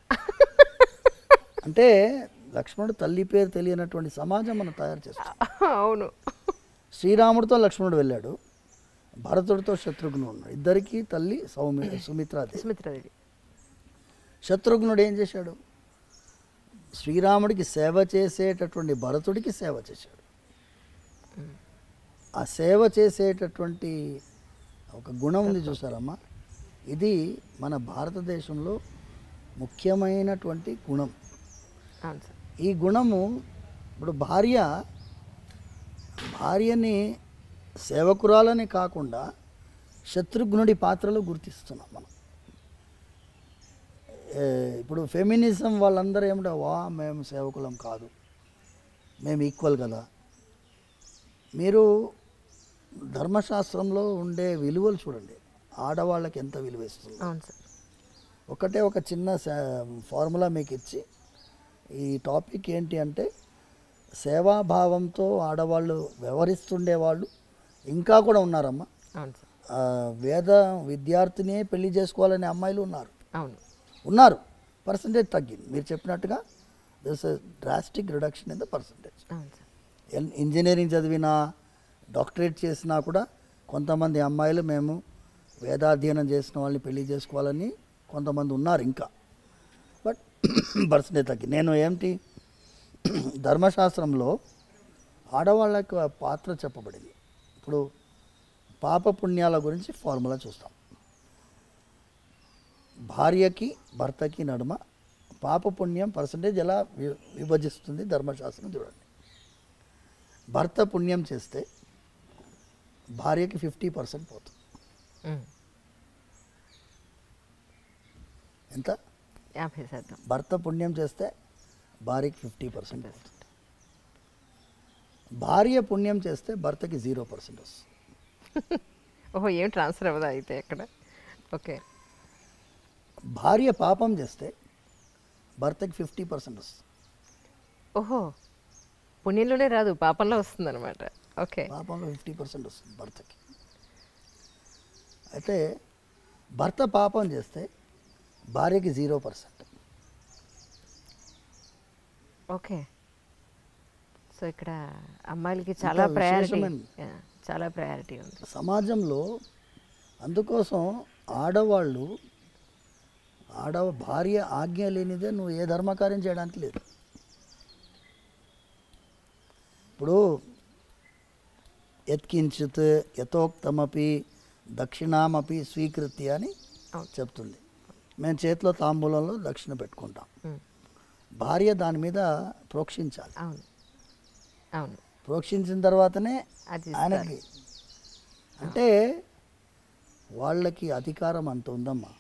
అంటే లక్ష్మణుడు తల్లి పేరు తెలియనటువంటి సమాజం మనం తయారు చేస్తాం. అవును. శ్రీరాముడితో లక్ష్మణుడు వెళ్ళాడు, భరతుడితో శత్రుఘ్నుడు ఉన్నాడు. ఇద్దరికి తల్లి సుమిత్రాదేవి. శత్రుఘ్నుడు ఏం చేశాడు? శ్రీరాముడికి సేవ చేసేటటువంటి భరతుడికి సేవ చేశాడు. ఆ సేవ చేసేటటువంటి ఒక గుణం ఉంది చూసారమ్మా, ఇది మన భారతదేశంలో ముఖ్యమైనటువంటి గుణం. ఈ గుణము ఇప్పుడు భార్యని సేవకురాలని కాకుండా శత్రుఘ్నుడి పాత్రలో గుర్తిస్తున్నాం మనం. ఇప్పుడు ఫెమినిజం వాళ్ళందరూ ఏమిటో, మేము సేవకులం కాదు, మేము ఈక్వల్ కదా. మీరు ధర్మశాస్త్రంలో ఉండే విలువలు చూడండి, ఆడవాళ్ళకి ఎంత విలువ ఇస్తుంది. ఒకటే ఒక చిన్న ఫార్ములా మీకు ఇచ్చి, ఈ టాపిక్ ఏంటి అంటే, సేవాభావంతో ఆడవాళ్ళు వ్యవహరిస్తుండేవాళ్ళు ఇంకా కూడా ఉన్నారమ్మా. వేద విద్యార్థినే పెళ్లి చేసుకోవాలనే అమ్మాయిలు ఉన్నారు. పర్సంటేజ్ తగ్గింది. మీరు చెప్పినట్టుగా this drastic reduction in the percentage. Engineering చదివినా డాక్టరేట్ చేసినా కూడా కొంతమంది అమ్మాయిలు మేము వేదాధ్యయనం చేసిన వాళ్ళని పెళ్లి చేసుకోవాలని కొంతమంది ఉన్నారు ఇంకా. బట్ పర్సంటేజ్ తగ్గింది. నేను ఏంటి, ధర్మశాస్త్రంలో ఆడవాళ్ళకు పాత్ర చెప్పబడింది. ఇప్పుడు పాప పుణ్యాల గురించి ఫార్ములా చూస్తాం. భార్యకి భర్తకి నడుమ పాప పుణ్యం పర్సంటేజ్ ఎలా విభజిస్తుంది ధర్మశాస్త్రం చూడండి. భర్త పుణ్యం చేస్తే భార్యకి 50% పోతుంది. ఎంత? 50%. భర్త పుణ్యం చేస్తే భార్యకి 50% పోతుంది. భార్య పుణ్యం చేస్తే భర్తకి 0% వస్తుంది. ఓహో, ఏం ట్రాన్స్ఫర్ అవ్వదా అయితే అక్కడ? ఓకే. భార్య పాపం చేస్తే భర్తకి 50% వస్తుంది. ఓహో, పుణ్యంలోనే రాదు, పాపంలో వస్తుంది అనమాట. ఓకే. పాపంలో 50% వస్తుంది భర్తకి. అయితే భర్త పాపం చేస్తే భార్యకి 0%. ఓకే. సో ఇక్కడ అమ్మాయిలకి చాలా ప్రయారిటీ ఉంది సమాజంలో. అందుకోసం భార్య ఆజ్ఞ లేనిదే నువ్వు ఏ ధర్మకార్యం చేయడానికి లేదు. ఇప్పుడు యత్కించిత్ యథోక్తమపి దక్షిణామపి స్వీకృత్య అని చెప్తుంది. మేము చేతిలో తాంబూలంలో దక్షిణ పెట్టుకుంటాం. భార్య దాని మీద ప్రోక్షించాలి. ప్రోక్షించిన తర్వాతనే ఆయనకి, అంటే వాళ్ళకి అధికారం అంత ఉందమ్మా.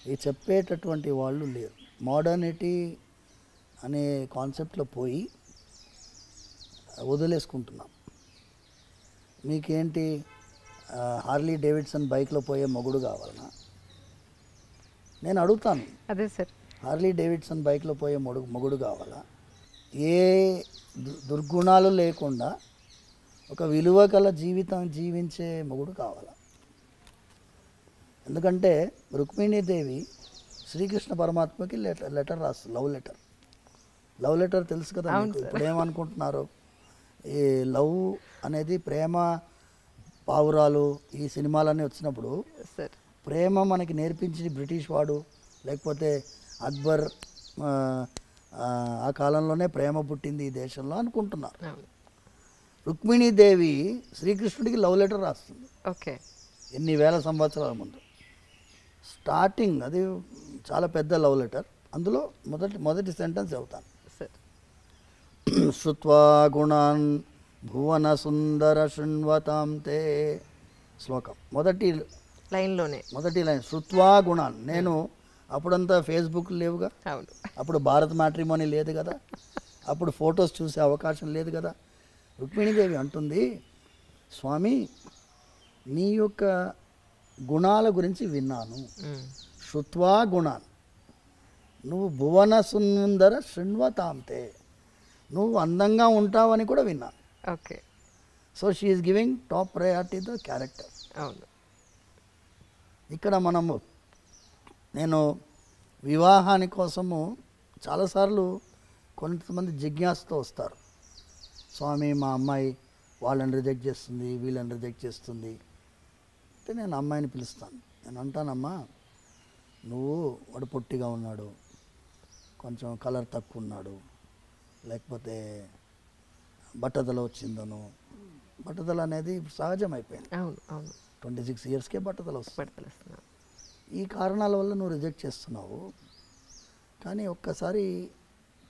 ఇది చెప్పేటటువంటి వాళ్ళు లేరు. మోడర్నిటీ అనే కాన్సెప్ట్లో పోయి వదిలేసుకుంటున్నాం. మీకేంటి, హార్లీ డేవిడ్సన్ బైక్లో పోయే మొగుడు కావాలన్నా? నేను అడుగుతాను, అదే సార్, హార్లీ డేవిడ్సన్ బైక్లో పోయే మొగుడు కావాలా? ఏ దుర్గుణాలు లేకుండా ఒక విలువ గల జీవితం జీవించే మొగుడు కావాలా? ఎందుకంటే రుక్మిణీదేవి శ్రీకృష్ణ పరమాత్మకి లెటర్ రాస్తుంది, లవ్ లెటర్ తెలుసు కదా మీకు. ఇప్పుడు ఏమనుకుంటున్నారు, ఈ లవ్ అనేది ప్రేమ పావురాలు ఈ సినిమాలన్నీ వచ్చినప్పుడు ప్రేమ మనకి నేర్పించి బ్రిటిష్ వాడు, లేకపోతే అక్బర్ ఆ కాలంలోనే ప్రేమ పుట్టింది ఈ దేశంలో అనుకుంటున్నారు. అవును. రుక్మిణీదేవి శ్రీకృష్ణుడికి లవ్ లెటర్ రాస్తుంది ఓకే. ఎన్ని వేల సంవత్సరాల ముందు. స్టార్టింగ్ అది చాలా పెద్ద లవ్ లెటర్. అందులో మొదటి సెంటెన్స్ చెబుతాను. సార్. శృత్వా గుణాన్ భువన సుందర శృణ్వతాం తే శ్లోకం మొదటి లైన్ శృత్వా గుణాన్. నేను అప్పుడంతా ఫేస్బుక్ లేవుగా, అవును, అప్పుడు భారత్ మ్యాట్రిమోనీ లేదు కదా, అప్పుడు ఫొటోస్ చూసే అవకాశం లేదు కదా. రుక్మిణీదేవి అంటుంది, స్వామి నీ యొక్క గుణాల గురించి విన్నాను. శృత్వా గుణాన్, నువ్వు భువన సుందర శృణ్వతాంతే, నువ్వు అందంగా ఉంటావని కూడా విన్నాను. Okay. So she is giving top priority the character. అవును. ఇక్కడ నేను వివాహాని కోసము చాలాసార్లు కొంతమంది జిజ్ఞాసతో వస్తారు. స్వామి మా అమ్మాయి వాళ్ళని రిజెక్ట్ చేస్తుంది, వీళ్ళని రిజెక్ట్ చేస్తుంది అంటే నేను అమ్మాయిని పిలుస్తాను. నేను అంటానమ్మా, వాడు పొట్టిగా ఉన్నాడు, కొంచెం కలర్ తక్కువ ఉన్నాడు, లేకపోతే బట్టతల వచ్చిందను. బట్టతల అనేది సహజం అయిపోయింది. అవును, అవును. 26 ఇయర్స్కే బట్టతల వస్తుంది. ఈ కారణాల వల్ల నువ్వు రిజెక్ట్ చేస్తున్నావు. కానీ ఒక్కసారి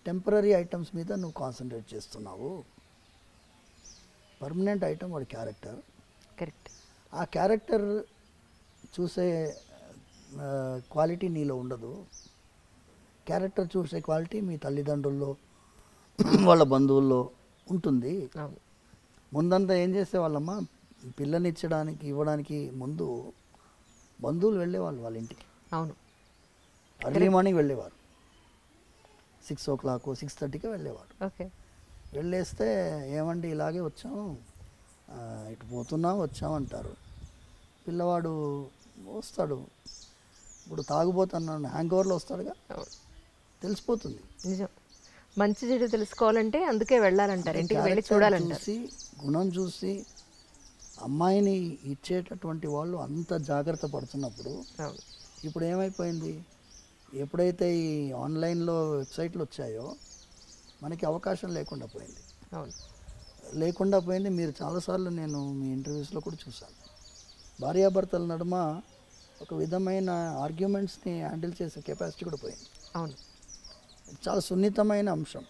టెంపరీ ఐటమ్స్ మీద నువ్వు కాన్సన్ట్రేట్ చేస్తున్నావు. పర్మనెంట్ ఐటమ్ వాడి క్యారెక్టర్. కరెక్ట్. ఆ క్యారెక్టర్ చూసే క్వాలిటీ నీలో ఉండదు. క్యారెక్టర్ చూసే క్వాలిటీ మీ తల్లిదండ్రుల్లో వాళ్ళ బంధువుల్లో ఉంటుంది. ముందంతా ఏం చేసేవాళ్ళమ్మా, పిల్లనిచ్చడానికి ఇవ్వడానికి ముందు బంధువులు వెళ్ళేవాళ్ళు వాళ్ళ ఇంటికి. అవును. అర్లీ మార్నింగ్ వెళ్ళేవారు, 6 o'clock 6:30కి వెళ్ళేవారు. ఓకే. వెళ్ళేస్తే ఏమండి ఇలాగే వచ్చాం, ఇటు పోతున్నాం వచ్చాం అంటారు. పిల్లవాడు వస్తాడు, ఇప్పుడు తాగుపోతున్నాను హ్యాంగ్ ఓవర్లో వస్తాడుగా, తెలిసిపోతుంది. నిజం. మంచి చెడు తెలుసుకోవాలంటే అందుకే వెళ్ళాలంటారు, ఇంటికి వెళ్ళి చూడాలంటారు. చూసి గుణం చూసి అమ్మాయిని ఇచ్చేటటువంటి వాళ్ళు అంత జాగ్రత్త పడుతున్నప్పుడు ఇప్పుడు ఏమైపోయింది, ఎప్పుడైతే ఈ ఆన్లైన్లో వెబ్సైట్లు వచ్చాయో మనకి అవకాశం లేకుండా పోయింది. మీరు చాలాసార్లు నేను మీ ఇంటర్వ్యూస్లో కూడా చూశాను, భార్యాభర్తల నడుమ ఒక విధమైన ఆర్గ్యుమెంట్స్ని హ్యాండిల్ చేసే కెపాసిటీ కూడా పోయింది. అవును. చాలా సున్నితమైన అంశం.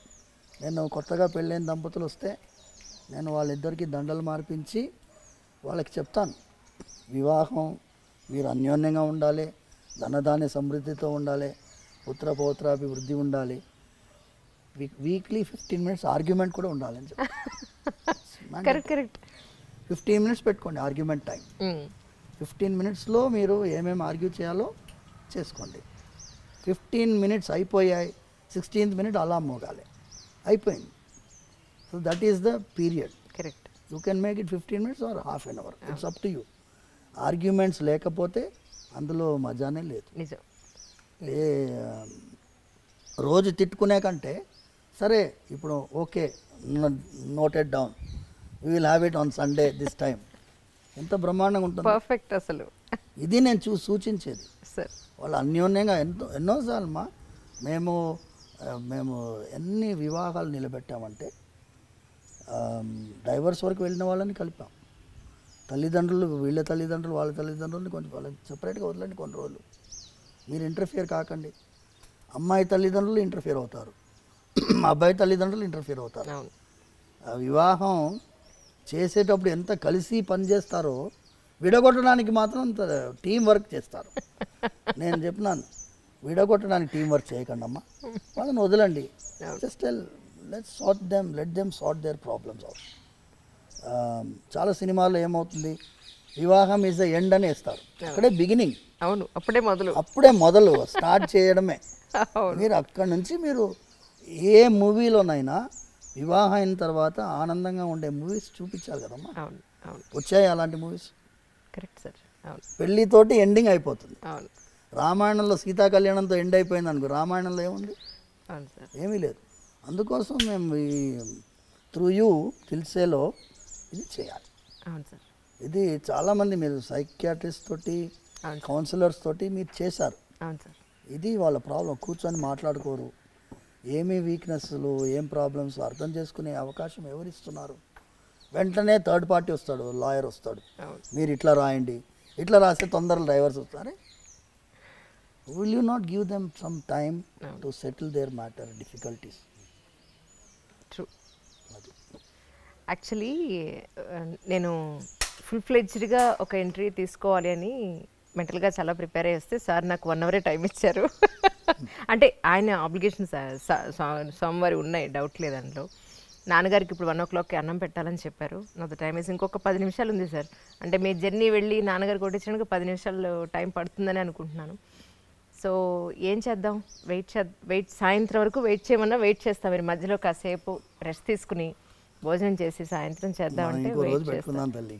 నేను కొత్తగా పెళ్ళైన దంపతులు వస్తే నేను వాళ్ళిద్దరికీ దండలు మార్పించి వాళ్ళకి చెప్తాను, వివాహం మీరు అన్యోన్యంగా ఉండాలి, ధనధాన్య సమృద్ధితో ఉండాలి, పుత్ర పౌత్రాభివృద్ధి ఉండాలి, వీక్లీ 15 minutes ఆర్గ్యుమెంట్ కూడా ఉండాలని చెప్పి. కరెక్ట్. 15 minutes పెట్టుకోండి ఆర్గ్యుమెంట్ టైం. 15 minutesలో మీరు ఏమేమి ఆర్గ్యూ చేయాలో చేసుకోండి. 15 minutes అయిపోయాయి, 16th minute అలారం మోగాలి, అయిపోయింది. So that is the period. Correct. You can make it 15 minutes or half an hour. It's up to you. Arguments లేకపోతే అందులో మజానే లేదు. నిజం. రోజు తిట్టుకునే కంటే సరే ఇప్పుడు okay noted down, we will have it on Sunday this time, ఎంత బ్రహ్మాండంగా ఉంటుంది. పర్ఫెక్ట్. అసలు ఇది నేను సూచించేది. సార్ వాళ్ళు అన్యోన్యంగా ఎన్నోసార్లు మేము ఎన్ని వివాహాలు నిలబెట్టామంటే డైవర్స్ వరకు వెళ్ళిన వాళ్ళని కలిపాం. తల్లిదండ్రులు వీళ్ళ తల్లిదండ్రులు వాళ్ళ తల్లిదండ్రులని కొంచెం వాళ్ళని సపరేట్గా వదలండి కొన్ని రోజులు, మీరు ఇంటర్ఫియర్ కాకండి. అమ్మాయి తల్లిదండ్రులు ఇంటర్ఫియర్ అవుతారు, అబ్బాయి తల్లిదండ్రులు ఇంటర్ఫియర్ అవుతారు. వివాహం చేసేటప్పుడు ఎంత కలిసి పనిచేస్తారో విడగొట్టడానికి మాత్రం అంత టీం వర్క్ చేస్తారు. నేను చెప్పినాను, విడగొట్టడానికి టీం వర్క్ చేయకండి అమ్మా, వాళ్ళని వదలండి. Just let them sort their problems out. చాలా సినిమాల్లో ఏమవుతుంది, వివాహం ఈజ్ ద ఎండ్ అని వేస్తారు, అక్కడే బిగినింగ్. అవును, అప్పుడే మొదలు స్టార్ట్ చేయడమే. మీరు అక్కడి నుంచి మీరు ఏ మూవీలోనైనా వివాహం అయిన తర్వాత ఆనందంగా ఉండే మూవీస్ చూపించాలి కదమ్మా. వచ్చాయి అలాంటి మూవీస్. Correct sir. పెళ్ళితోటి ఎండింగ్ అయిపోతుంది. రామాయణంలో సీతా కళ్యాణంతో ఎండ్ అయిపోయింది అనుకో, రామాయణంలో ఏముంది, ఏమీ లేదు. అందుకోసం మేము ఈ త్రూ యూ టిల్సేలో ఇది చేయాలి. ఇది చాలామంది మీరు సైకియాట్రిస్ట్ తోటి కౌన్సిలర్స్ తోటి మీరు చేశారు. ఇది వాళ్ళ ప్రాబ్లం. కూర్చొని మాట్లాడుకోరు. ఏమి వీక్నెస్లు, ఏం ప్రాబ్లమ్స్ అర్థం చేసుకునే అవకాశం ఎవరిస్తున్నారు? వెంటనే థర్డ్ పార్టీ వస్తాడు, లాయర్ వస్తాడు, మీరు ఇట్లా రాయండి, ఇట్లా రాస్తే తొందరగా డ్రైవర్స్ వస్తారు. Will you not give them some time to settle their matter difficulties? True. Actually నేను ఫుల్ ఫ్లెడ్జ్డ్గా ఒక ఎంట్రీ తీసుకోవాలి అని మెంటల్గా చాలా ప్రిపేర్ అయ్యి వస్తే సార్ నాకు 1 అవరే టైం ఇచ్చారు. అంటే ఆయన ఆబ్లిగేషన్స్ సోమవారం ఉన్నాయి, డౌట్ లేదు అందులో. నాన్నగారికి ఇప్పుడు 1 o'clockకి అన్నం పెట్టాలని చెప్పారు. నాకు టైం వేసి ఇంకొక 10 నిమిషాలు ఉంది సార్. అంటే మీ జర్నీ వెళ్ళి నాన్నగారు కొట్టించడానికి 10 నిమిషాలు టైం పడుతుందని అనుకుంటున్నాను. సో ఏం చేద్దాం, వెయిట్ సాయంత్రం వరకు వెయిట్ చేయమన్నా వెయిట్ చేస్తాం. మీరు మధ్యలో కాసేపు రెస్ట్ తీసుకుని భోజనం చేసి సాయంత్రం చేద్దామంటే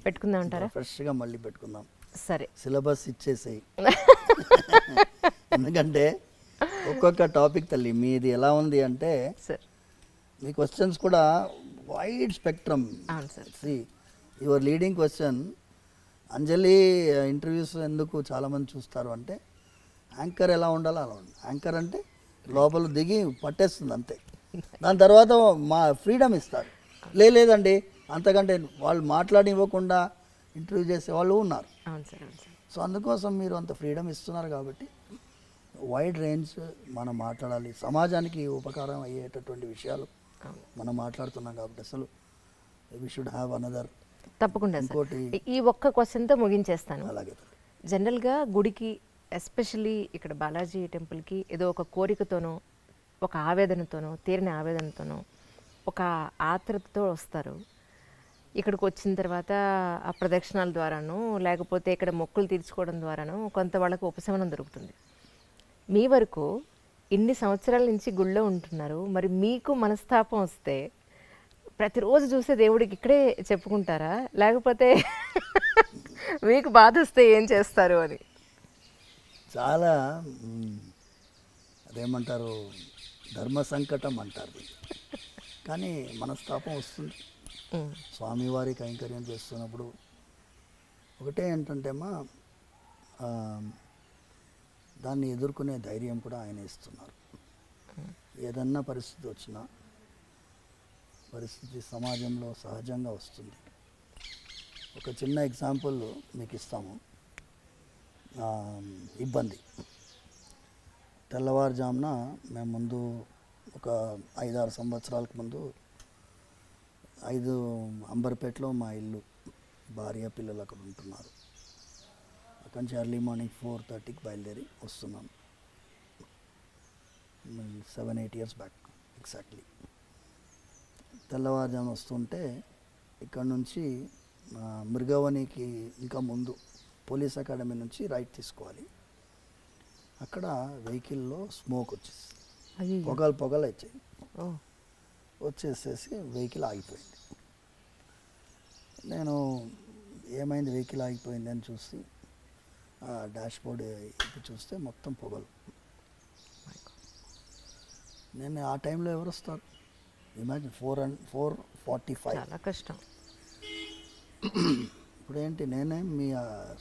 పెట్టుకుందాం అంటారా? ఫ్రెష్గా మళ్ళీ పెట్టుకుందాం. సరే, సిలబస్ ఇచ్చేసేయి. ఎందుకంటే ఒక్కొక్క టాపిక్ తల్లి మీది ఎలా ఉంది అంటే సార్ మీ క్వశ్చన్స్ కూడా wide spectrum. See your leading question, Anjali interviews ఎందుకు చాలామంది చూస్తారు అంటే యాంకర్ ఎలా ఉండాలో అలా ఉండాలి. యాంకర్ అంటే లోపల దిగి పట్టేస్తుంది అంతే. దాని తర్వాత మా ఫ్రీడమ్ ఇస్తారు. లేదండి అంతకంటే వాళ్ళు మాట్లాడివ్వకుండా ఇంటర్వ్యూ చేసే వాళ్ళు ఉన్నారు. సో అందుకోసం మీరు అంత ఫ్రీడమ్ ఇస్తున్నారు కాబట్టి వైడ్ రేంజ్ మనం మాట్లాడాలి. సమాజానికి ఉపకారం అయ్యేటటువంటి విషయాలు మనం మాట్లాడుతున్నాం కాబట్టి అసలు వి షుడ్ హ్యావ్ అనదర్. తప్పకుండా ఈ ఒక్క క్వశ్చన్తో ముగించేస్తాను. అలాగే జనరల్గా గుడికి, ఎస్పెషల్లీ ఇక్కడ బాలాజీ టెంపుల్కి ఏదో ఒక కోరికతోనో, ఒక ఆవేదనతోనో, తీరని ఆవేదనతోనో, ఒక ఆత్రతతో వస్తారు. ఇక్కడికి వచ్చిన తర్వాత ఆ ప్రదక్షిణాల ద్వారానో లేకపోతే ఇక్కడ మొక్కులు తీర్చుకోవడం ద్వారానో కొంత వాళ్ళకు ఉపశమనం దొరుకుతుంది. మీ వరకు ఇన్ని సంవత్సరాల నుంచి గుళ్ళో ఉంటున్నారు, మరి మీకు మనస్తాపం వస్తే ప్రతిరోజు చూసే దేవుడికి ఇక్కడే చెప్పుకుంటారా, లేకపోతే మీకు బాధ వస్తే ఏం చేస్తారు అని? చాలా అదేమంటారు, ధర్మ సంకటం అంటారు. కానీ మనస్తాపం వస్తుంది. స్వామివారి కైంకర్యం చేస్తున్నప్పుడు ఒకటే ఏంటంటేమా దాన్ని ఎదుర్కొనే ధైర్యం కూడా ఆయన ఇస్తున్నారు. ఏదన్నా పరిస్థితి వచ్చినా, పరిస్థితి సమాజంలో సహజంగా వస్తుంది. ఒక చిన్న ఎగ్జాంపుల్ మీకు ఇస్తాము. ఇబ్బంది తెల్లవారుజామున మేము ముందు ఒక 5-6 సంవత్సరాలకు ముందు 5 అంబర్పేటలో మా ఇల్లు, భార్య పిల్లలు అక్కడ ఉంటున్నారు. అక్కడి నుంచి ఎర్లీ మార్నింగ్ 4:30కి బయలుదేరి వస్తున్నాం. 7-8 years బ్యాక్ ఎగ్జాక్ట్లీ. తెల్లవారుజామున వస్తుంటే ఇక్కడ నుంచి మృగవనికి ఇంకా ముందు పోలీస్ అకాడమీ నుంచి రైట్ తీసుకోవాలి. అక్కడ వెహికల్లో స్మోక్ వచ్చేసి పొగలు వచ్చాయి. వచ్చేసేసి వెహికల్ ఆగిపోయింది. నేను ఏమైంది వెహికల్ ఆగిపోయింది అని చూసి డాష్ బోర్డ్ ఇప్పి చూస్తే మొత్తం పొగలు. నేను ఆ టైంలో ఎవరు వస్తారు? ఇమాజిన్ 4:45. చాలా కష్టం. ఇప్పుడు ఏంటి, నేనే మీ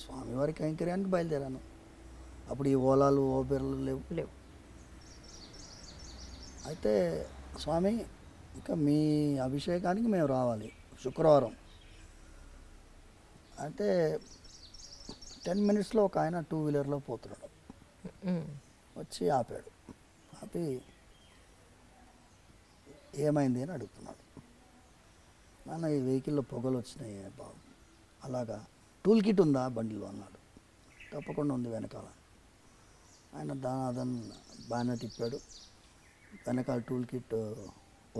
స్వామివారి కైంకర్యానికి బయలుదేరాను. అప్పుడు ఈ ఓలాలు ఓబెర్లు లేవు. అయితే స్వామి ఇంకా మీ అభిషేకానికి మేము రావాలి శుక్రవారం. అయితే 10 minutesలో ఒక ఆయన 2-wheelerలో పోతున్నాడు. వచ్చి ఆపాడు. ఆపి ఏమైంది అని అడుగుతున్నాడు. నాన్న ఈ వెహికల్లో పొగలు వచ్చినాయి బాబు. అలాగా, టూల్ కిట్ ఉందా బండిలో అన్నాడు. తప్పకుండా ఉంది వెనకాల. ఆయన అదన్ బాగానే తిప్పాడు. వెనకాల టూల్ కిట్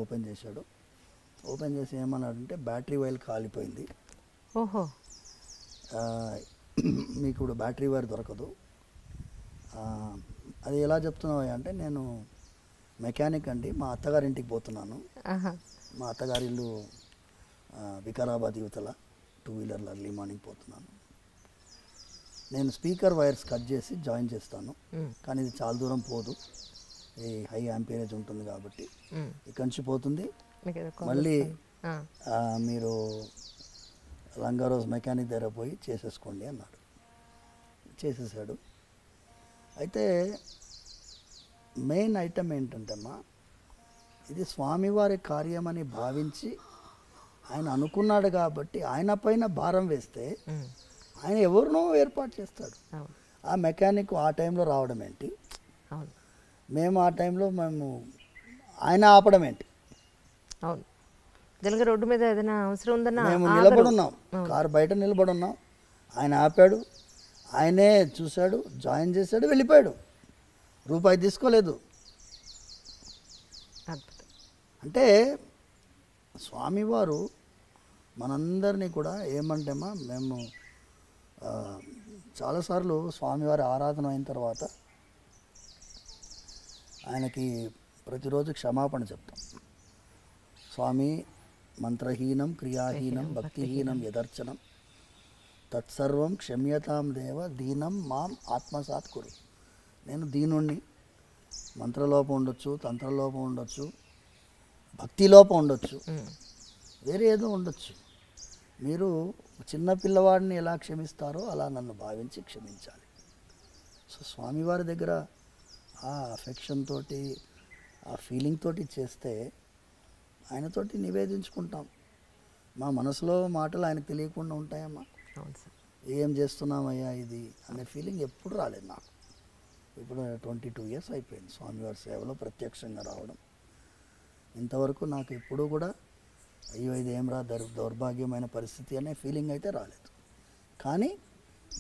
ఓపెన్ చేశాడు. ఓపెన్ చేసి ఏమన్నాడంటే బ్యాటరీ వైర్ కాలిపోయింది. ఓహో, మీకు ఇప్పుడు బ్యాటరీ వైర్ దొరకదు. అది ఎలా చెప్తున్నావు అంటే, నేను మెకానిక్ అండి, మా అత్తగారింటికి పోతున్నాను. మా అత్తగారి ఇల్లు వికారాబాద్ యువతల, 2-wheelerలో ఎర్లీ మార్నింగ్ పోతున్నాను. నేను స్పీకర్ వైర్స్ కట్ చేసి జాయిన్ చేస్తాను, కానీ ఇది చాలా దూరం పోదు, ఈ హై యాంపేరేజ్ ఉంటుంది కాబట్టి ఇక్కడి నుంచి పోతుంది. మళ్ళీ మీరు లంగారోజ్ మెకానిక్ దగ్గర పోయి చేసేసుకోండి అన్నాడు. చేసేసాడు. అయితే మెయిన్ ఐటమ్ ఏంటంటే అమ్మా, ఇది స్వామివారి కార్యమని భావించి ఆయన అనుకున్నాడు కాబట్టి ఆయన పైన భారం వేస్తే ఆయన ఎవరినో ఏర్పాటు చేస్తాడు. ఆ మెకానిక్ ఆ టైంలో రావడం ఏంటి, మేము ఆ టైంలో ఆయన ఆపడం ఏంటి? అవును, జనగా రోడ్డు మీద ఏదైనా అవసరం ఉందన్నా మేము నిలబడున్నాం, కారు బయట నిలబడున్నాం, ఆయన ఆపాడు, ఆయనే చూశాడు, జాయిన్ చేశాడు, వెళ్ళిపోయాడు, రూపాయి తీసుకోలేదు. అంటే స్వామివారు మనందరినీ కూడా ఏమంటేమా, మేము చాలాసార్లు స్వామివారి ఆరాధన అయిన తర్వాత ఆయనకి ప్రతిరోజు క్షమాపణ చెప్తాం. స్వామి, మంత్రహీనం క్రియాహీనం భక్తిహీనం యదర్చనం తత్సర్వం క్షమ్యతాం దేవ దీనం మాం ఆత్మసాత్ కురు. నేను దీనుణ్ణి, మంత్రలోపం ఉండొచ్చు, తంత్రలోపం ఉండొచ్చు, భక్తిలోపం ఉండొచ్చు, వేరే ఏదో ఉండొచ్చు. మీరు చిన్న పిల్లవాడిని ఎలా క్షమిస్తారో అలా నన్ను భావించి క్షమించాలి. సో స్వామివారి దగ్గర ఆ అఫెక్షన్ తోటి, ఆ ఫీలింగ్ తోటి చేస్తే ఆయనతోటి నివేదించుకుంటాం. మా మనసులో మాటలు ఆయనకు తెలియకుండా ఉంటాయమ్మా. ఏం చేస్తున్నామయ్యా ఇది అనే ఫీలింగ్ ఎప్పుడు రాలేదు నాకు. ఇప్పుడు 22 years అయిపోయింది స్వామివారి సేవలో ప్రత్యక్షంగా రావడం. ఇంతవరకు నాకు ఎప్పుడూ కూడా అయ్యో ఇది ఏం రా దౌర్భాగ్యమైన పరిస్థితి అనే ఫీలింగ్ అయితే రాలేదు. కానీ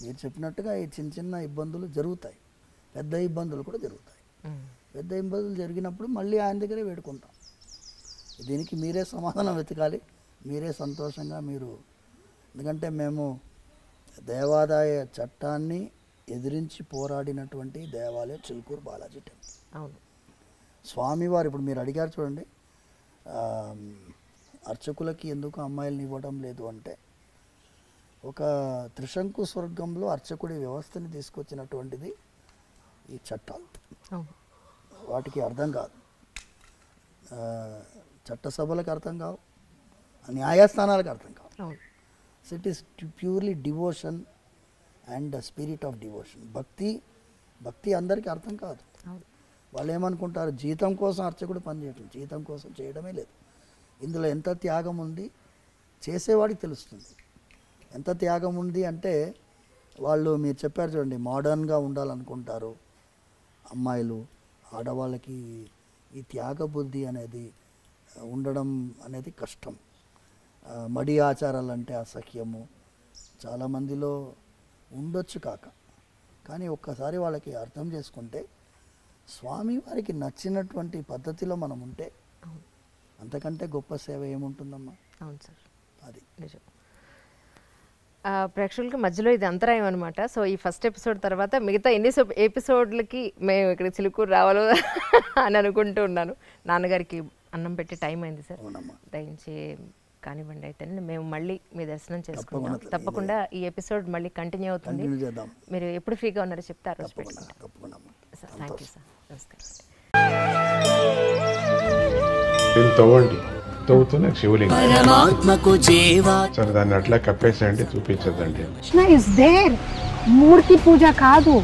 మీరు చెప్పినట్టుగా ఈ చిన్న చిన్న ఇబ్బందులు జరుగుతాయి, పెద్ద ఇబ్బందులు కూడా జరుగుతాయి. పెద్ద ఇబ్బందులు జరిగినప్పుడు మళ్ళీ ఆయన దగ్గరే వేడుకుంటాం. దీనికి మీరే సమాధానం వెతకాలి, మీరే సంతోషంగా మీరు. ఎందుకంటే మేము దేవాదాయ చట్టాన్ని ఎదిరించి పోరాడినటువంటి దేవాలయం చిలుకూరు బాలాజీ టెంపుల్. అవును, స్వామివారు ఇప్పుడు మీరు అడిగారు చూడండి, అర్చకులకి ఎందుకు అమ్మాయిలను ఇవ్వడం లేదు అంటే, ఒక త్రిశంకు స్వర్గంలో అర్చకుడి వ్యవస్థని తీసుకొచ్చినటువంటిది ఈ చట్టాలు. వాటికి అర్థం కాదు, చట్టసభలకు అర్థం కావు, న్యాయస్థానాలకు అర్థం కావు. So it is purely devotion and spirit of devotion. భక్తి అందరికీ అర్థం కాదు. వాళ్ళు ఏమనుకుంటారు, జీతం కోసం అర్చకుడు పనిచేయటం, జీతం కోసం చేయడమే లేదు. ఇందులో ఎంత త్యాగం ఉంది చేసేవాడికి తెలుస్తుంది. ఎంత త్యాగం ఉంది అంటే, వాళ్ళు మీరు చెప్పారు చూడండి, మోడర్న్గా ఉండాలనుకుంటారు అమ్మాయిలు, ఆడవాళ్ళకి ఈ త్యాగ బుద్ధి అనేది ఉండడం అనేది కష్టం. మడి ఆచారాలు అంటే అసహ్యము చాలామందిలో ఉండొచ్చు కాక, కానీ ఒక్కసారి వాళ్ళకి అర్థం చేసుకుంటే స్వామి వారికి నచ్చినటువంటి పద్ధతిలో మనం ఉంటే అంతకంటే గొప్ప సేవ ఏముంటుందమ్మా. అవును సార్, అది నిజం. ప్రేక్షకులకి మధ్యలో ఇది అంతరాయం అనమాట. సో ఈ ఫస్ట్ ఎపిసోడ్ తర్వాత మిగతా ఎన్ని ఎపిసోడ్లకి మేము ఇక్కడ చిలుకూరు రావాలో అని అనుకుంటూ ఉన్నాను. నాన్నగారికి అన్నం పెట్టే టైం అయింది సార్, దయించి కానివ్వండి. అయితే మేము మళ్ళీ మీ దర్శనం చేసుకుంటాం తప్పకుండా. ఈ ఎపిసోడ్ మళ్ళీ కంటిన్యూ అవుతుంది. మీరు ఎప్పుడు ఫ్రీగా ఉన్నారో చెప్తే ఆ రోజు పెట్టుకుంటాం సార్. థ్యాంక్ యూ సార్, నమస్కారం. తవ్వండి, తవ్వుతున్న శివలింగం సరే దాన్ని అట్లా కప్పేసేయండి, చూపించదండి. కృష్ణ ఇస్ దేర్, మూర్తి పూజ కాదు,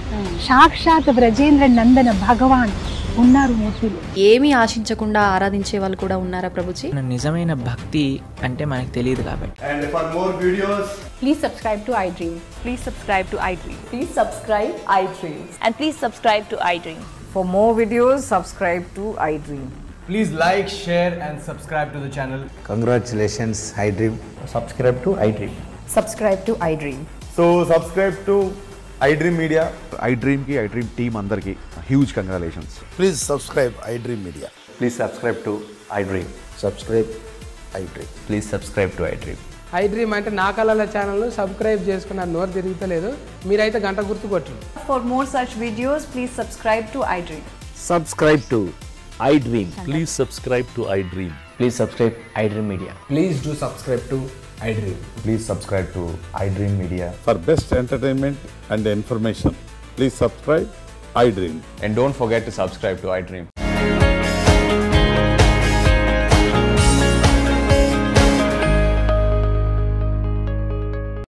సాక్షాత్ బ్రజేంద్ర నందన భగవాన్ ఉన్నారు మూర్తిలో. ఏమీ ఆశించకుండా ఆరాధించే వాళ్ళు కూడా ఉన్నారా ప్రభుజీ? నిజమైన భక్తి అంటే మనకు తెలియదు కాబట్టి. And for more videos, please subscribe to iDream. Please subscribe to iDream. Please subscribe iDream. And please subscribe to iDream. For more videos, subscribe to iDream. please like, share and subscribe to the channel. Congratulations, iDream. Subscribe to iDream. Subscribe to iDream. So subscribe to iDream Media. iDream ki iDream team andarki huge congratulations. Please subscribe iDream media. Please subscribe to iDream. Subscribe iDream. Please subscribe to iDream. iDream అంటే నా కళల channel subscribe చేసుకున్న నోరు తిరుగుతలేదు, మీరైతే గంట గుర్తు కొట్టండి. For more such videos, please subscribe to iDream. Subscribe to iDream. Please subscribe to iDream. Please subscribe iDream Media. Please do subscribe to iDream. Please subscribe to iDream Media. For best entertainment and information, please subscribe iDream. And don't forget to subscribe to iDream.